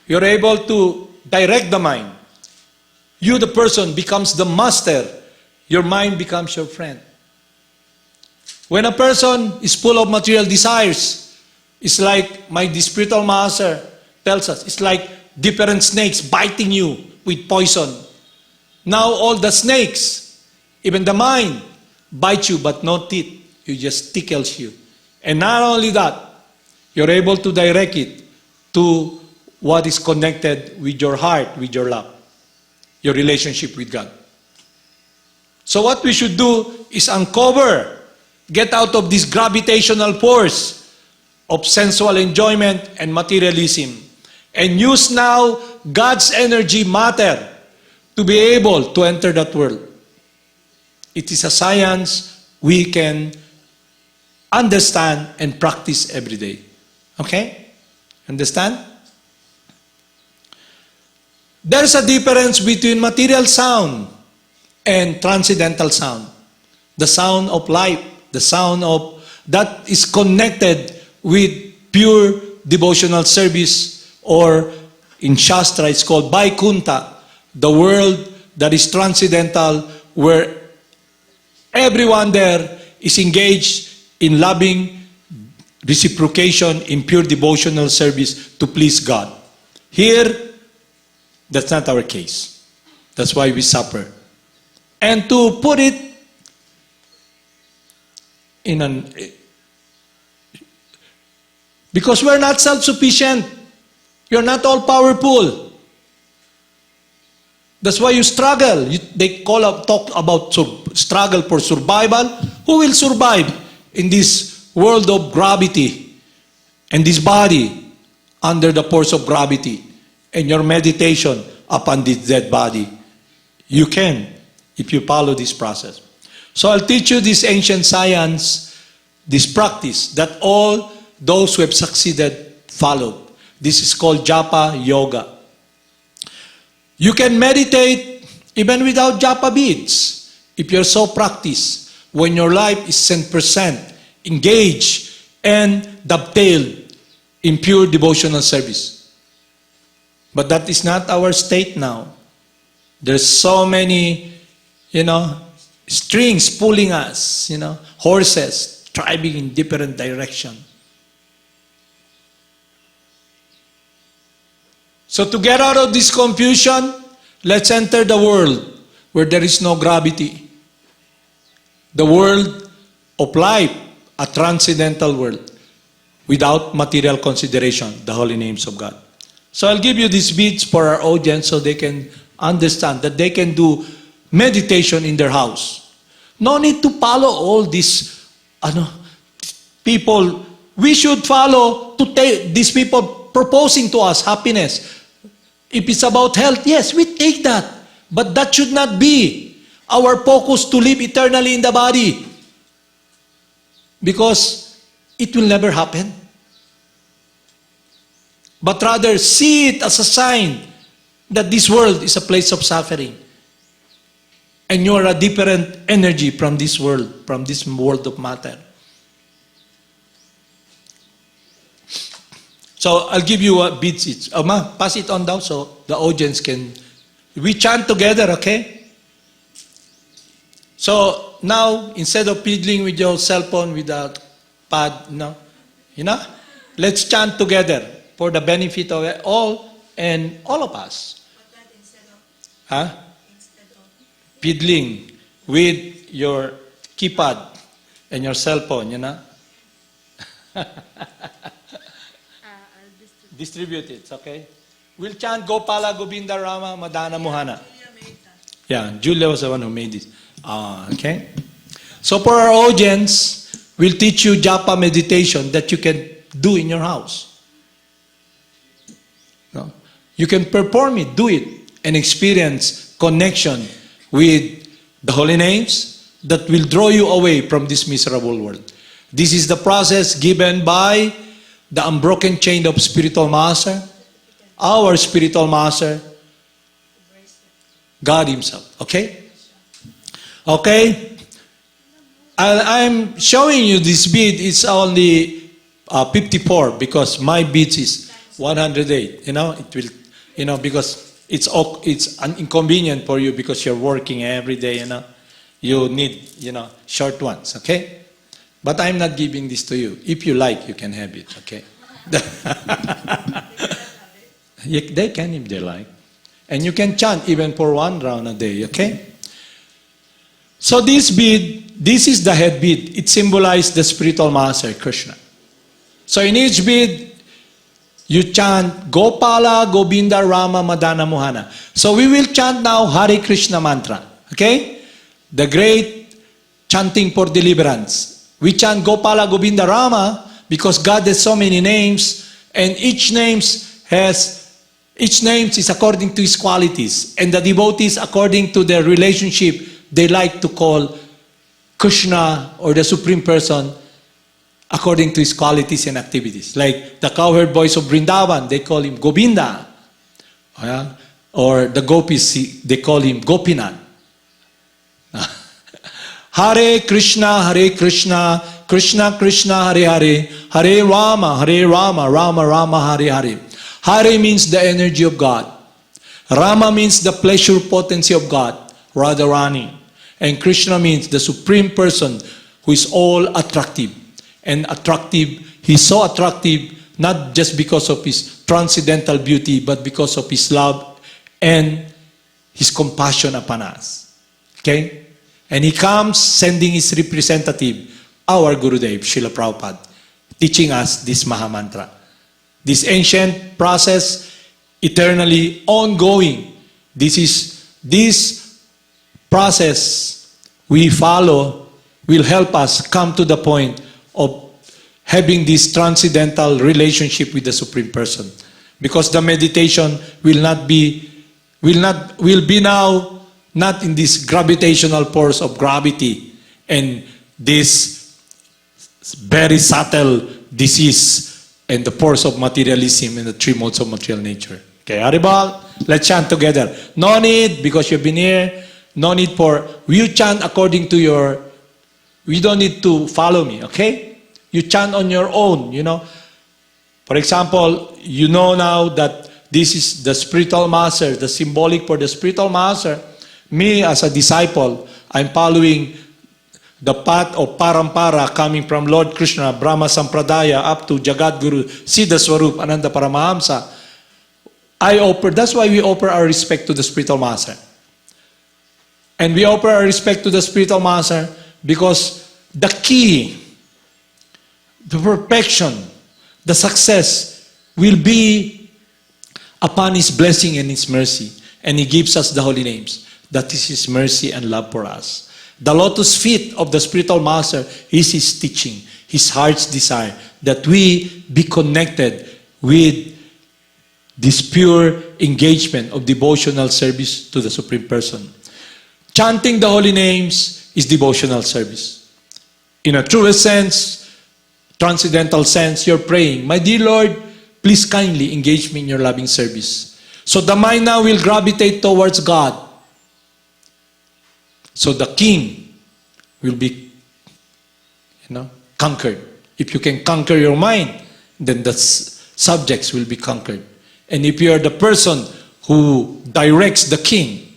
You're able to direct the mind. You, the person, becomes the master. Your mind becomes your friend. When a person is full of material desires, it's like my spiritual master tells us, it's like different snakes biting you with poison. Now all the snakes, even the mind, bite you but no teeth. It just tickles you. And not only that, you're able to direct it to what is connected with your heart, with your love, your relationship with God. So what we should do is uncover, get out of this gravitational force of sensual enjoyment and materialism, and use now God's energy, matter, to be able to enter that world. It is a science we can understand and practice every day. Okay? Understand? There's a difference between material sound and transcendental sound. The sound of life, the sound of that is connected with pure devotional service, or in Shastra it's called Vaikunta, the world that is transcendental, where everyone there is engaged in loving reciprocation in pure devotional service to please God. Here, that's not our case. That's why we suffer. And to put it in an... Because we're not self-sufficient. You're not all-powerful. That's why you struggle. They talk about struggle for survival. Who will survive in this world of gravity and this body under the force of gravity and your meditation upon this dead body? You can if you follow this process. So I'll teach you this ancient science, this practice that all those who have succeeded followed. This is called japa yoga. You can meditate even without japa beads if you're so practiced, when your life is 100% engaged and dovetailed in pure devotional service. But that is not our state now. There's so many, strings pulling us, horses driving in different direction. So to get out of this confusion, let's enter the world where there is no gravity. The world of life, a transcendental world, without material consideration, the holy names of God. So I'll give you these beads for our audience so they can understand that they can do meditation in their house. No need to follow all these people. We should follow these people proposing to us happiness. If it's about health, yes, we take that. But that should not be our focus to live eternally in the body. Because it will never happen. But rather, see it as a sign that this world is a place of suffering. And you are a different energy from this world of matter. So I'll give you a beads each. Pass it on down so the audience can... We chant together, okay? So now, instead of fiddling with your cell phone with a pad, let's chant together for the benefit of all and all of us. But that instead of Fiddling with your keypad and your cell phone, Distribute it, okay? We'll chant Gopala, Govinda, Rama, Madana, Mohana. Yeah, Julia was the one who made this. Okay? So for our audience, we'll teach you japa meditation that you can do in your house. No? You can perform it, do it, and experience connection with the holy names that will draw you away from this miserable world. This is the process given by the unbroken chain of spiritual master, our spiritual master, God Himself. Okay? Okay? I'm showing you this bead. It's only 54 because my beads is 108. It will, because it's inconvenient for you because you're working every day. You need, short ones. Okay? But I'm not giving this to you. If you like, you can have it, okay? They can if they like. And you can chant even for 1 round a day, okay? So this bead, this is the head bead. It symbolizes the spiritual master, Krsna. So in each bead, you chant Gopala, Govinda, Rama, Madana, Mohana. So we will chant now Hare Krishna mantra, okay? The great chanting for deliverance. We chant Gopala, Govinda, Rama because God has so many names, and each name is according to His qualities, and the devotees according to their relationship they like to call Krishna or the Supreme Person according to His qualities and activities. Like the cowherd boys of Vrindavan, they call Him Govinda, or the gopis, they call Him Gopinath. Hare Krishna, Krishna Krishna, Hare Hare, Hare Rama, Rama Rama, Hare Hare. Hare means the energy of God. Rama means the pleasure potency of God, Radharani. And Krishna means the Supreme Person who is all attractive. and attractive. He's so attractive not just because of his transcendental beauty, but because of his love and his compassion upon us. Okay? And he comes sending his representative, our Gurudev, Srila Prabhupada, teaching us this Mahamantra. This ancient process, eternally ongoing. This process we follow will help us come to the point of having this transcendental relationship with the Supreme Person. Because the meditation will be now not in this gravitational force of gravity and this very subtle disease and the force of materialism and the three modes of material nature. Okay, Haribol, let's chant together. No need, because you've been here, no need for, you chant according to your, you don't need to follow me, okay? You chant on your own, you know. For example, you know now that this is the spiritual master, the symbolic for the spiritual master. Me as a disciple, I'm following the path of Parampara coming from Lord Krsna, Brahma Sampradaya up to Jagad Guru, Siddhaswarupananda Paramahamsa. That's why we offer our respect to the spiritual master. And we offer our respect to the spiritual master because the key, the perfection, the success will be upon his blessing and his mercy. And he gives us the holy names. That is his mercy and love for us. The lotus feet of the spiritual master is his teaching, his heart's desire, that we be connected with this pure engagement of devotional service to the Supreme Person. Chanting the holy names is devotional service. In a truest sense, transcendental sense, you're praying, my dear Lord, please kindly engage me in your loving service. So the mind now will gravitate towards God. So the king will be, conquered. If you can conquer your mind, then the subjects will be conquered. And if you are the person who directs the king,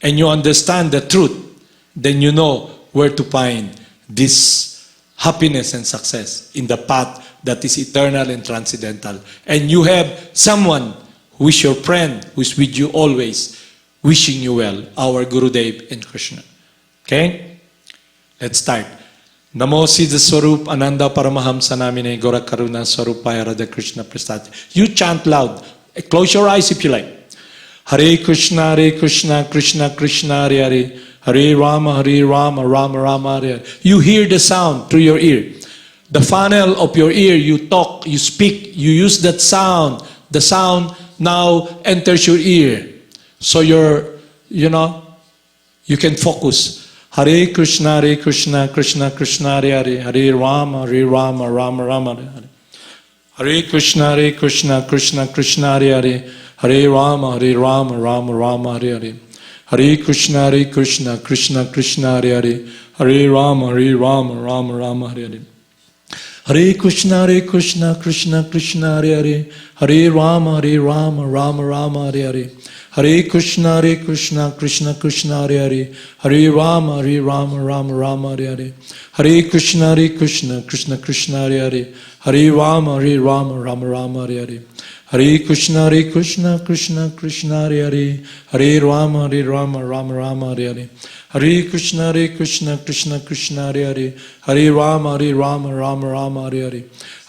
and you understand the truth, then you know where to find this happiness and success in the path that is eternal and transcendental. And you have someone who is your friend, who is with you always, wishing you well, our Gurudev and Krsna. Okay? Let's start. Namo Siddhaswarupananda Paramahamsa Namine Gora Karuna Swarupaya Radha Krishna Prasad. You chant loud. Close your eyes if you like. Hare Krishna, Krishna Krishna, Hare Hare. Hare Rama, Rama Rama, Hare Hare. You hear the sound through your ear. The funnel of your ear, you talk, you speak, you use that sound. The sound now enters your ear. So you can focus. Hare Krishna, Krishna Krishna, Hare Hare. Hare Rama, Rama Rama, Hare Hare. Hare Krishna, Krishna Krishna, Hare Hare. Hare Rama, Rama Rama, Hare Hare. Hare Krishna, Krishna Krishna, Hare Hare. Hare Rama, Rama Rama, Hare Hare. Hare Krishna, Krishna Krishna, Hare Hare. Hare Rama, Rama Hare Hare. Hare Krishna, Krishna Krishna, Hare Hare. Hare Rama, Rama Hare Hare. Hare Krishna, Krishna Krishna, Hare Hare. Hare Rama, Rama Hare Hare. Hare Krishna, Krishna Krishna, Hare Hare. Hare Rama, Rama Hare Hare.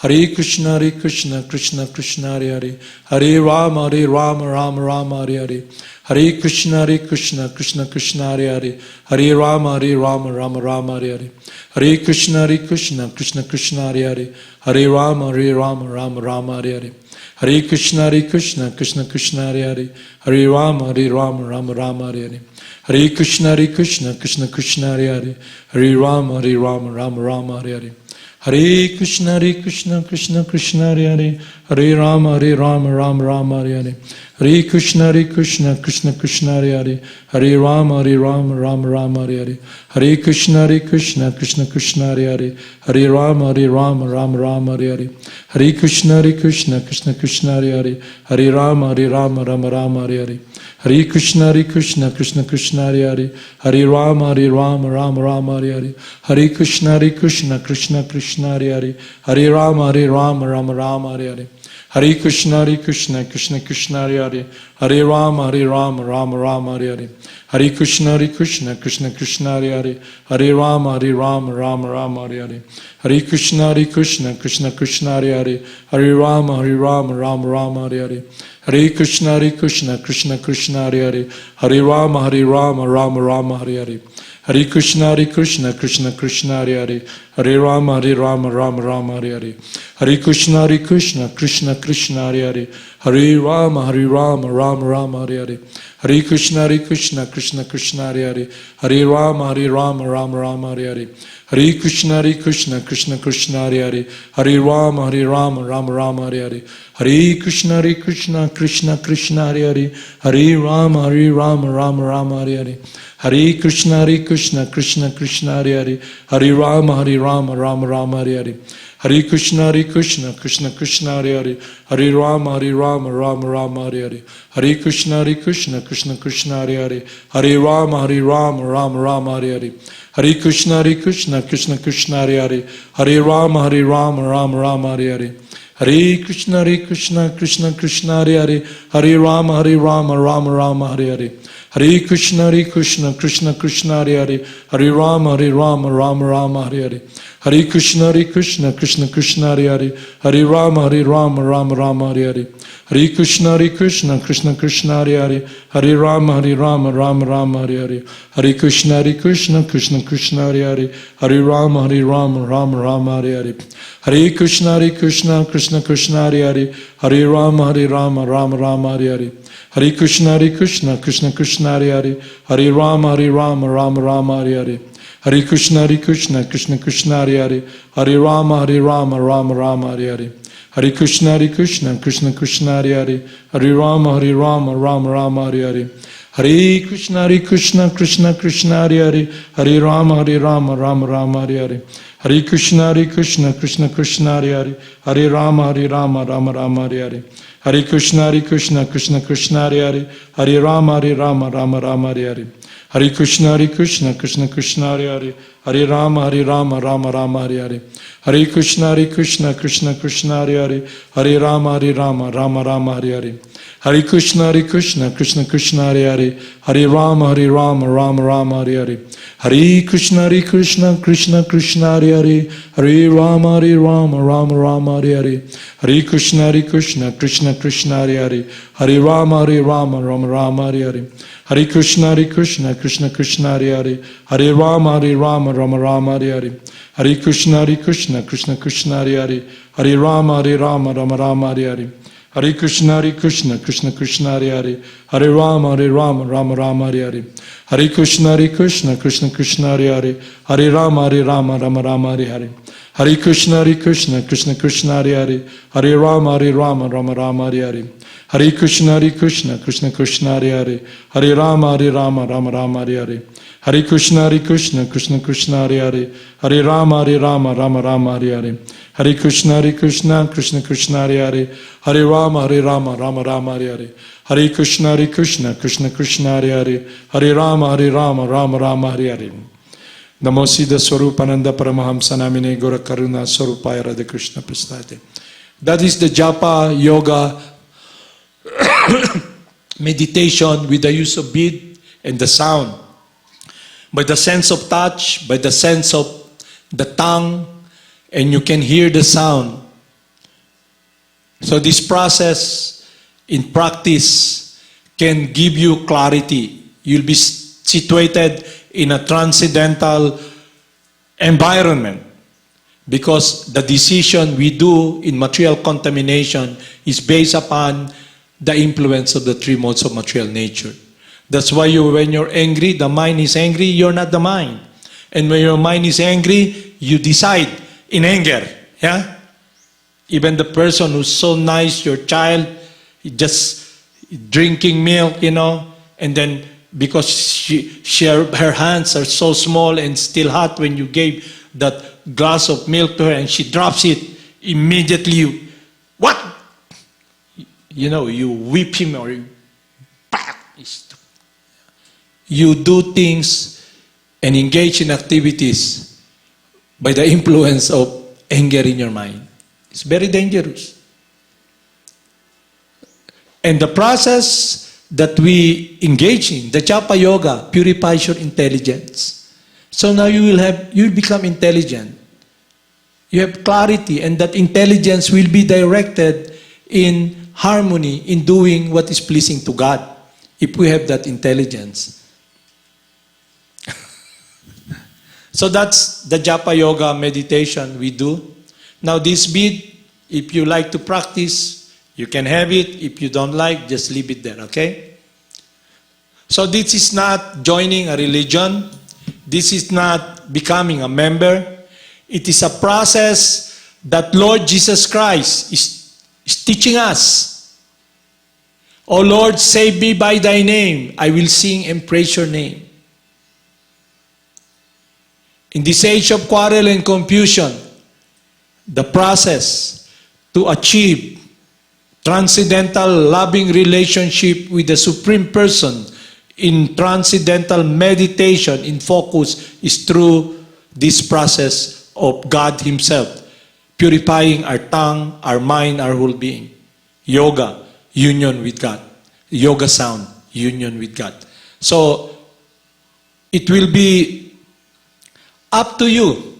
Hare Krishna, Krishna Krishna, Hare Hare. Hare Rama, Rama Hare Hare. Hare Krishna, Krishna Krishna, Hare Hare. Hare Rama, Rama Hare Hare. Hare Krishna, Krishna Krishna, Hare Hare. Hare Rama, Rama Hare Hare. Hare Krishna, Krishna Krishna, Hare Hare. Hare Rama, Rama Hare Hare. Hare Krishna, Krishna Krishna, Hare Hare. Hare Rama, Rama Hare Hare. Hare Krishna, Krishna Krishna, Hare Hare. Hare Rama, Rama Hare Hare. Hare Krishna, Krishna Krishna, Hare Hare. Hare Rama, Rama Hare Hare. Hare Krishna, Krishna Krishna, Hare Hare. Hare Rama, Rama Hare Hare. Hare Krishna, Krishna Krishna, Hare Hare. Hare Rama, Rama Hare Hare. Hare Krishna, Krishna Krishna, Hare Hare. Hare Rama, Rama Hare Hare. Hare Krishna, Krishna Krishna, Hare Hare, Hare Rama, Rama Rama, Hare Hare, Hare Krishna, Krishna Krishna, Hare Hare, Hare Rama, Rama Rama, Hare Hare, Hare Krishna, Krishna Krishna, Hare Hare, Hare Rama, Rama Rama, Hare Hare, Hare Krishna, Krishna Krishna, Hare Hare, Hare Rama, Rama Rama, Hare Hare, Hare Krishna, Krishna Krishna, Hare Hare, Hare Rama, Rama Rama, Hare Hare, Hare Krishna, Krishna Krishna, Hare Hare, Hare Rama, Rama Rama, Hare Hare, Hare Krishna, Krishna Krishna, Hare Hare, Hare Rama, Rama Rama, Hare Hare, Hare Krishna, Krishna Krishna, Hare Hare, Hare Rama, Rama Rama, Hare Hare, Hare Krishna, Krishna Krishna, Hare Hare, Hare Rama, Rama Rama, Hare Hare, Hare Krishna, Krishna Krishna, Hare Hare, Hare Rama, Rama Rama, Hare Hare, Hare Krishna, Krishna Krishna, Hare Hare, Hare Rama, Rama Rama, Hare Hare, Hare Krishna, Krishna Krishna, Hare Hare, Hare Rama, Rama Rama, Hare Hare, Hare Krishna, Krishna Krishna, Hare Hare, Hare Rama, Rama Rama, Hare Hare, Hare Krishna, Krishna Krishna, Hare Hare, Hare Rama, Rama Rama, Hare Hare, Hare Krishna, Krishna Krishna, Hare Hare, Hare Rama, Rama Rama, Hare Hare, Hare Krishna, Krishna Krishna, Hare Hare, Hare Rama, Rama Rama, Hare Hare, Hare Krishna, Krishna Krishna, Hare Hare, Hare Rama, Rama Rama, Hare Hare, Hare Krishna, Krishna Krishna, Hare Hare, Hare Rama, Rama Rama, Hare Hare, Hare Krishna, Krishna Krishna, Hare Hare, Hare Rama, Rama Rama, Hare Hare, Hare Krishna, Krishna Krishna, Hare Hare, Hare Rama, Rama Rama, Hare Hare, Hare Krishna, Krishna Krishna, Hare Hare, Hare Rama, Rama Rama, Hare Hare, Hare Krishna, Krishna Krishna, Hare Hare, Hare Rama, Rama Rama, Hare Hare, Hare Krishna, Krishna Krishna, Hare Hare, Hare Rama, Rama Rama, Hare Hare, Hare Krishna, Krishna Krishna, Hare Hare, Hare Rama, Rama Rama, Hare Hare, Hare Krishna, Krishna Krishna, Hare Hare, Hare Rama, Rama Rama, Hare Hare, Hare Krishna, Krishna Krishna, Hare Hare, Hare Rama, Rama Rama, Hare Hare, Hare Krishna, Krishna Krishna, Hare Hare, Hare Rama, Rama Rama, Hare Hare, Hare Krishna, Krishna Krishna, Hare Hare, Hare Rama, Rama Rama, Hare Hare, Hare Krishna, Krishna Krishna, Hare Hare, Hare Rama, Rama Rama, Hare Hare, Hare Krishna, Krishna Krishna, Hare Hare, Hare Rama, Rama Rama, Hare Hare, Hare Krishna, Krishna Krishna, Hare Hare, Hare Rama, Rama Rama, Hare Hare, Hare Krishna, Krishna Krishna, Hare Hare, Hare Rama, Rama Rama, Hare Hare, Hare Krishna, Krishna Krishna, Hare Hare, Hare Rama, Rama Rama, Hare Hare, Hare Krishna, Krishna Krishna, Hare Hare, Hare Rama, Rama Rama, Hare Hare, Hare Krishna, Krishna Krishna, Hare Hare, Hare Rama, Rama Rama, Hare Hare, Hare Krishna, Krishna Krishna, Hare Hare, Hare Rama, Rama Rama, Hare Hare, Hare Krishna, Krishna Krishna, Hare Hare, Hare Rama, Rama Rama, Hare Hare, Hare Krishna, Krishna Krishna, Hare Hare, Hare Rama, Rama Rama, Hare Hare, Hare Krishna, Krishna Krishna, Hare Hare, Hare Rama, Rama Rama, Hare Hare, Hare Krishna, Krishna Krishna, Hare Hare, Hare Rama, Rama Rama, Hare Hare, Hare Krishna, Krishna Krishna, Hare Hare, Hare Rama, Rama Rama, Hare Hare. Namo Siddhaswarupananda Paramahamsa Namine Gora Karuna Swarupaya Radha Krishna Prasthate. That is the japa yoga meditation with the use of bead and the sound. By the sense of touch, by the sense of the tongue, and you can hear the sound. So this process in practice can give you clarity. You'll be situated in a transcendental environment because the decision we do in material contamination is based upon the influence of the three modes of material nature. That's why when you're angry, the mind is angry, you're not the mind. And when your mind is angry, you decide in anger. Yeah? Even the person who's so nice, your child, just drinking milk, and then because her hands are so small and still hot when you gave that glass of milk to her and she drops it, immediately, what? You whip him or you You do things and engage in activities by the influence of anger in your mind. It's very dangerous. And the process that we engage in, the Japa Yoga, purifies your intelligence. So now you'll become intelligent. You have clarity, and that intelligence will be directed in harmony, in doing what is pleasing to God, if we have that intelligence. So that's the Japa Yoga meditation we do. Now this bead, if you like to practice, you can have it. If you don't like, just leave it there, okay? So this is not joining a religion. This is not becoming a member. It is a process that Lord Jesus Christ is teaching us. O Lord, save me by thy name. I will sing and praise your name. In this age of quarrel and confusion, the process to achieve transcendental loving relationship with the Supreme Person in transcendental meditation, in focus, is through this process of God Himself, purifying our tongue, our mind, our whole being. Yoga, union with God. Yoga sound, union with God. So, it will be up to you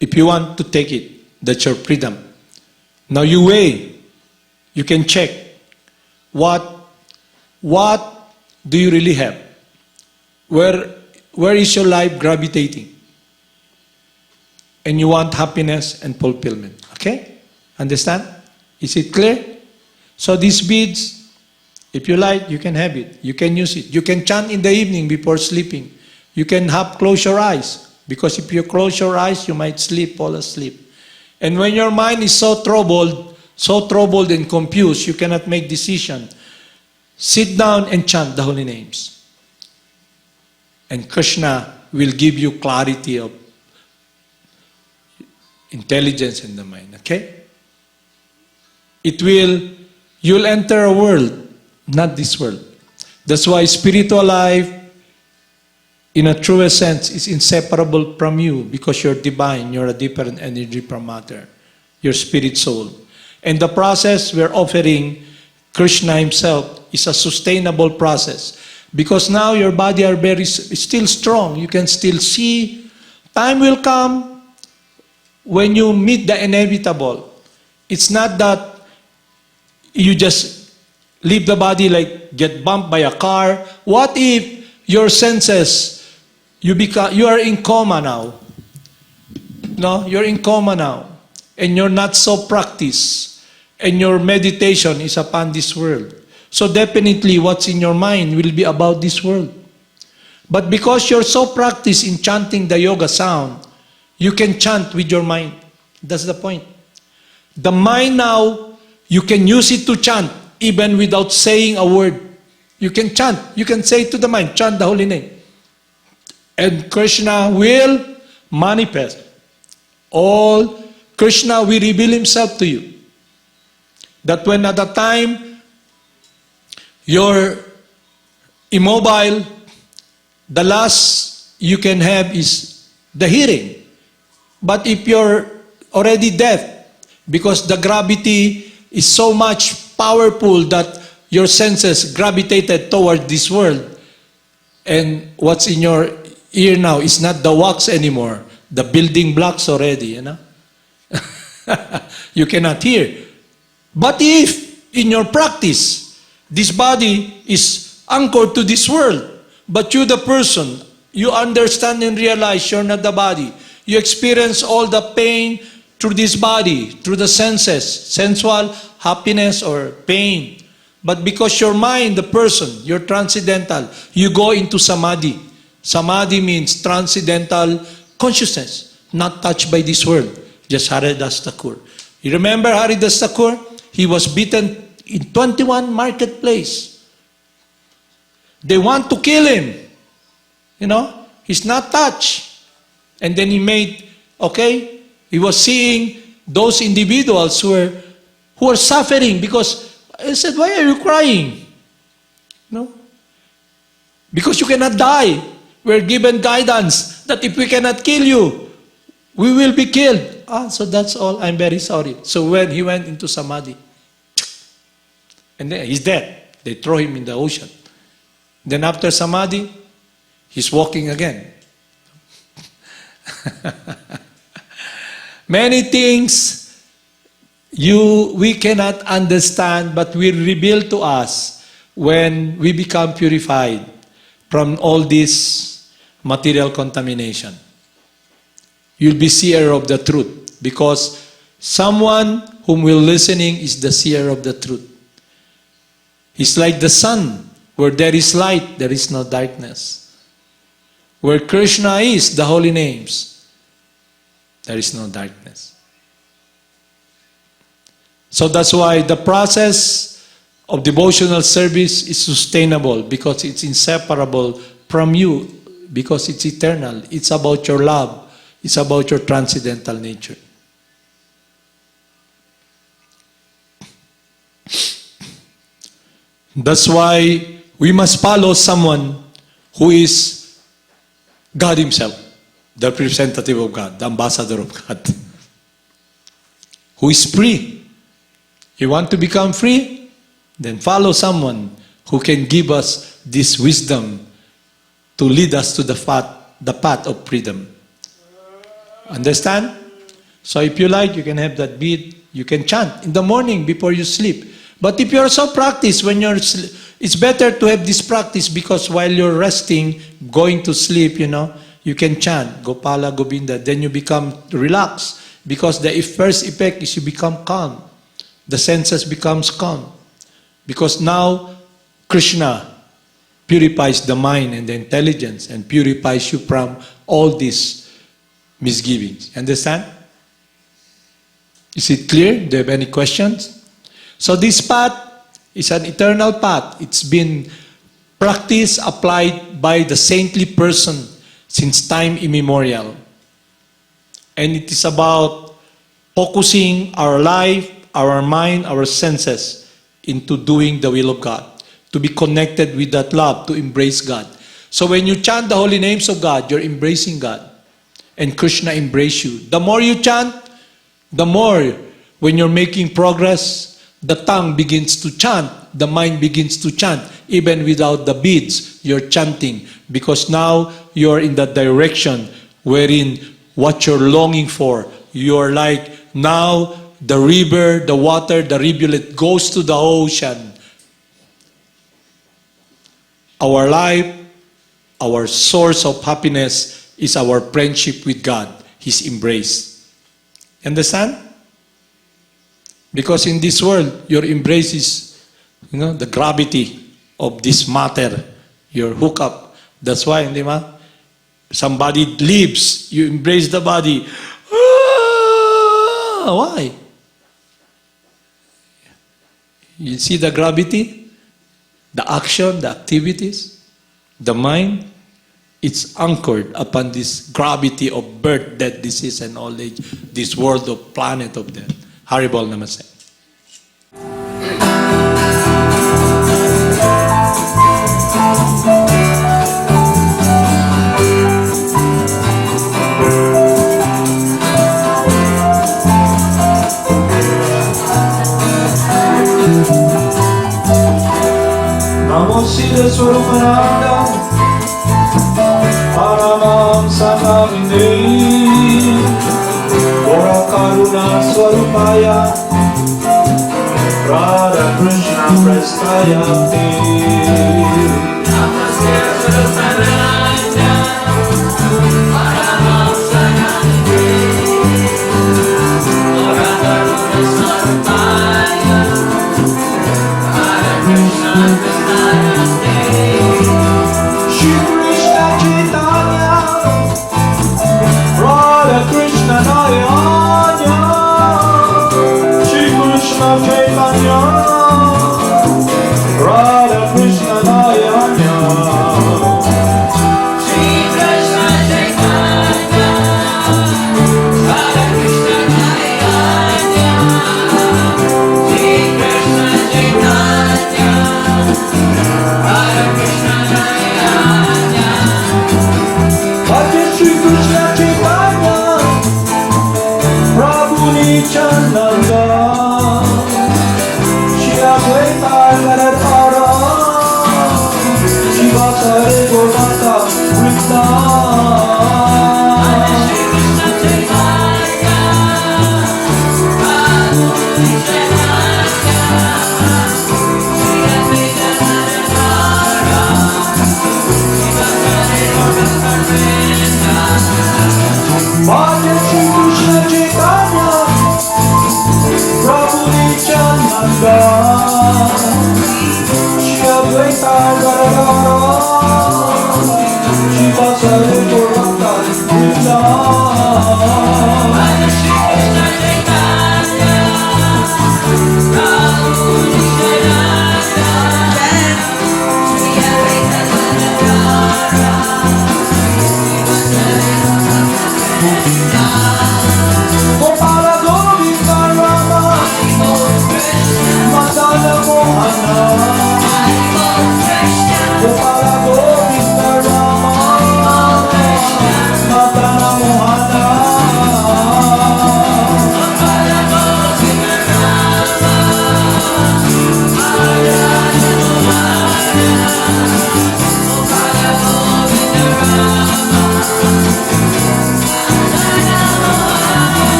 if you want to take it. That's your freedom. Now you weigh. You can check. What do you really have? Where is your life gravitating? And you want happiness and fulfillment. Okay? Understand? Is it clear? So these beads, if you like, you can have it. You can use it. You can chant in the evening before sleeping. You can close your eyes. Because if you close your eyes, you might fall asleep. And when your mind is so troubled and confused, you cannot make decision. Sit down and chant the holy names. And Krishna will give you clarity of intelligence in the mind. Okay? You'll enter a world, not this world. That's why spiritual life, in a truest sense, is inseparable from you, because you're divine, you're a different energy from matter. Your spirit soul. And the process we're offering Krishna Himself is a sustainable process. Because now your body is still strong. You can still see. Time will come when you meet the inevitable. It's not that you just leave the body like get bumped by a car. What if your senses, you are in coma now? No, you're in coma now. And you're not so practiced. And your meditation is upon this world. So definitely what's in your mind will be about this world. But because you're so practiced in chanting the yoga sound, you can chant with your mind. That's the point. The mind now, you can use it to chant even without saying a word. You can chant. You can say to the mind, chant the holy name. And Krishna will manifest. Krishna will reveal Himself to you. That when at the time you're immobile, the last you can have is the hearing. But if you're already deaf, because the gravity is so much powerful that your senses gravitated toward this world, and what's in your ear now is not the wax anymore, the building blocks already, you know. You cannot hear. But if in your practice, this body is anchored to this world, but you the person, you understand and realize you're not the body. You experience all the pain through this body, through the senses, sensual happiness or pain. But because your mind, the person, you're transcendental, you go into samadhi. Samadhi means transcendental consciousness, not touched by this world. Just Haridas Thakur. You remember Haridas Thakur? He was beaten in 21 marketplace. They want to kill him. You know, he's not touched. And then he he was seeing those individuals who were suffering, because I said, why are you crying? No? Because you cannot die. We're given guidance that if we cannot kill you, we will be killed. So that's all. I'm very sorry. So when he went into Samadhi, and then he's dead. They throw him in the ocean. Then after Samadhi, he's walking again. Many things we cannot understand, but will reveal to us when we become purified from all this material contamination. You'll be seer of the truth, because someone whom will listening is the seer of the truth. He's like the sun. Where there is light, there is no darkness. Where Krishna is, the holy names, there is no darkness. So that's why the process of devotional service is sustainable, because it's inseparable from you, because it's eternal. It's about your love. It's about your transcendental nature. That's why we must follow someone who is God Himself, the representative of God, the ambassador of God, who is free. You want to become free? Then follow someone who can give us this wisdom to lead us to the path of freedom. Understand? So if you like, you can have that bead. You can chant in the morning before you sleep. But if you're so practiced, it's better to have this practice, because while you're resting, going to sleep, you can chant Gopala Govinda. Then you become relaxed, because the first effect is you become calm. The senses becomes calm, because now Krishna purifies the mind and the intelligence and purifies you from all these misgivings. Understand? Is it clear? Do you have any questions? So this path is an eternal path. It's been practiced, applied by the saintly person since time immemorial. And it is about focusing our life, our mind, our senses into doing the will of God, to be connected with that love, to embrace God. So when you chant the holy names of God, you're embracing God. And Krishna embrace you. The more you chant, the more, when you're making progress, the tongue begins to chant, the mind begins to chant. Even without the beads, you're chanting, because now you're in the direction wherein what you're longing for. You're like, now the river, the water, the rivulet goes to the ocean. Our life, our source of happiness is our friendship with God, His embrace. Understand? Because in this world, your embrace is, the gravity of this matter, your hookup. That's why, somebody leaves, you embrace the body. Why? You see the gravity, the action, the activities, the mind. It's anchored upon this gravity of birth, death, disease, and old age. This world of planet of death. Haribol Namaste. Namo Siddhaswarupananda, Paramahamsa Karuna Swarupaya, Radha Krishna Prestayate. Namaste Siddhaswarupananda, Paramahamsa Karuna Swarupaya, Radha Krishna Prestayate. Shri Krishna Chaitanya, Radha Krishna Nayanya, Shri Krishna Chaitanya, Radha Krishna Nayanya. Nityananda, Shri Advaita Gadadhara, Shiva Sare Gaurata Krishna. Bhajan Shri Krishna Chaitanya, Prabhu Nityananda, Shri Advaita Gadadhara,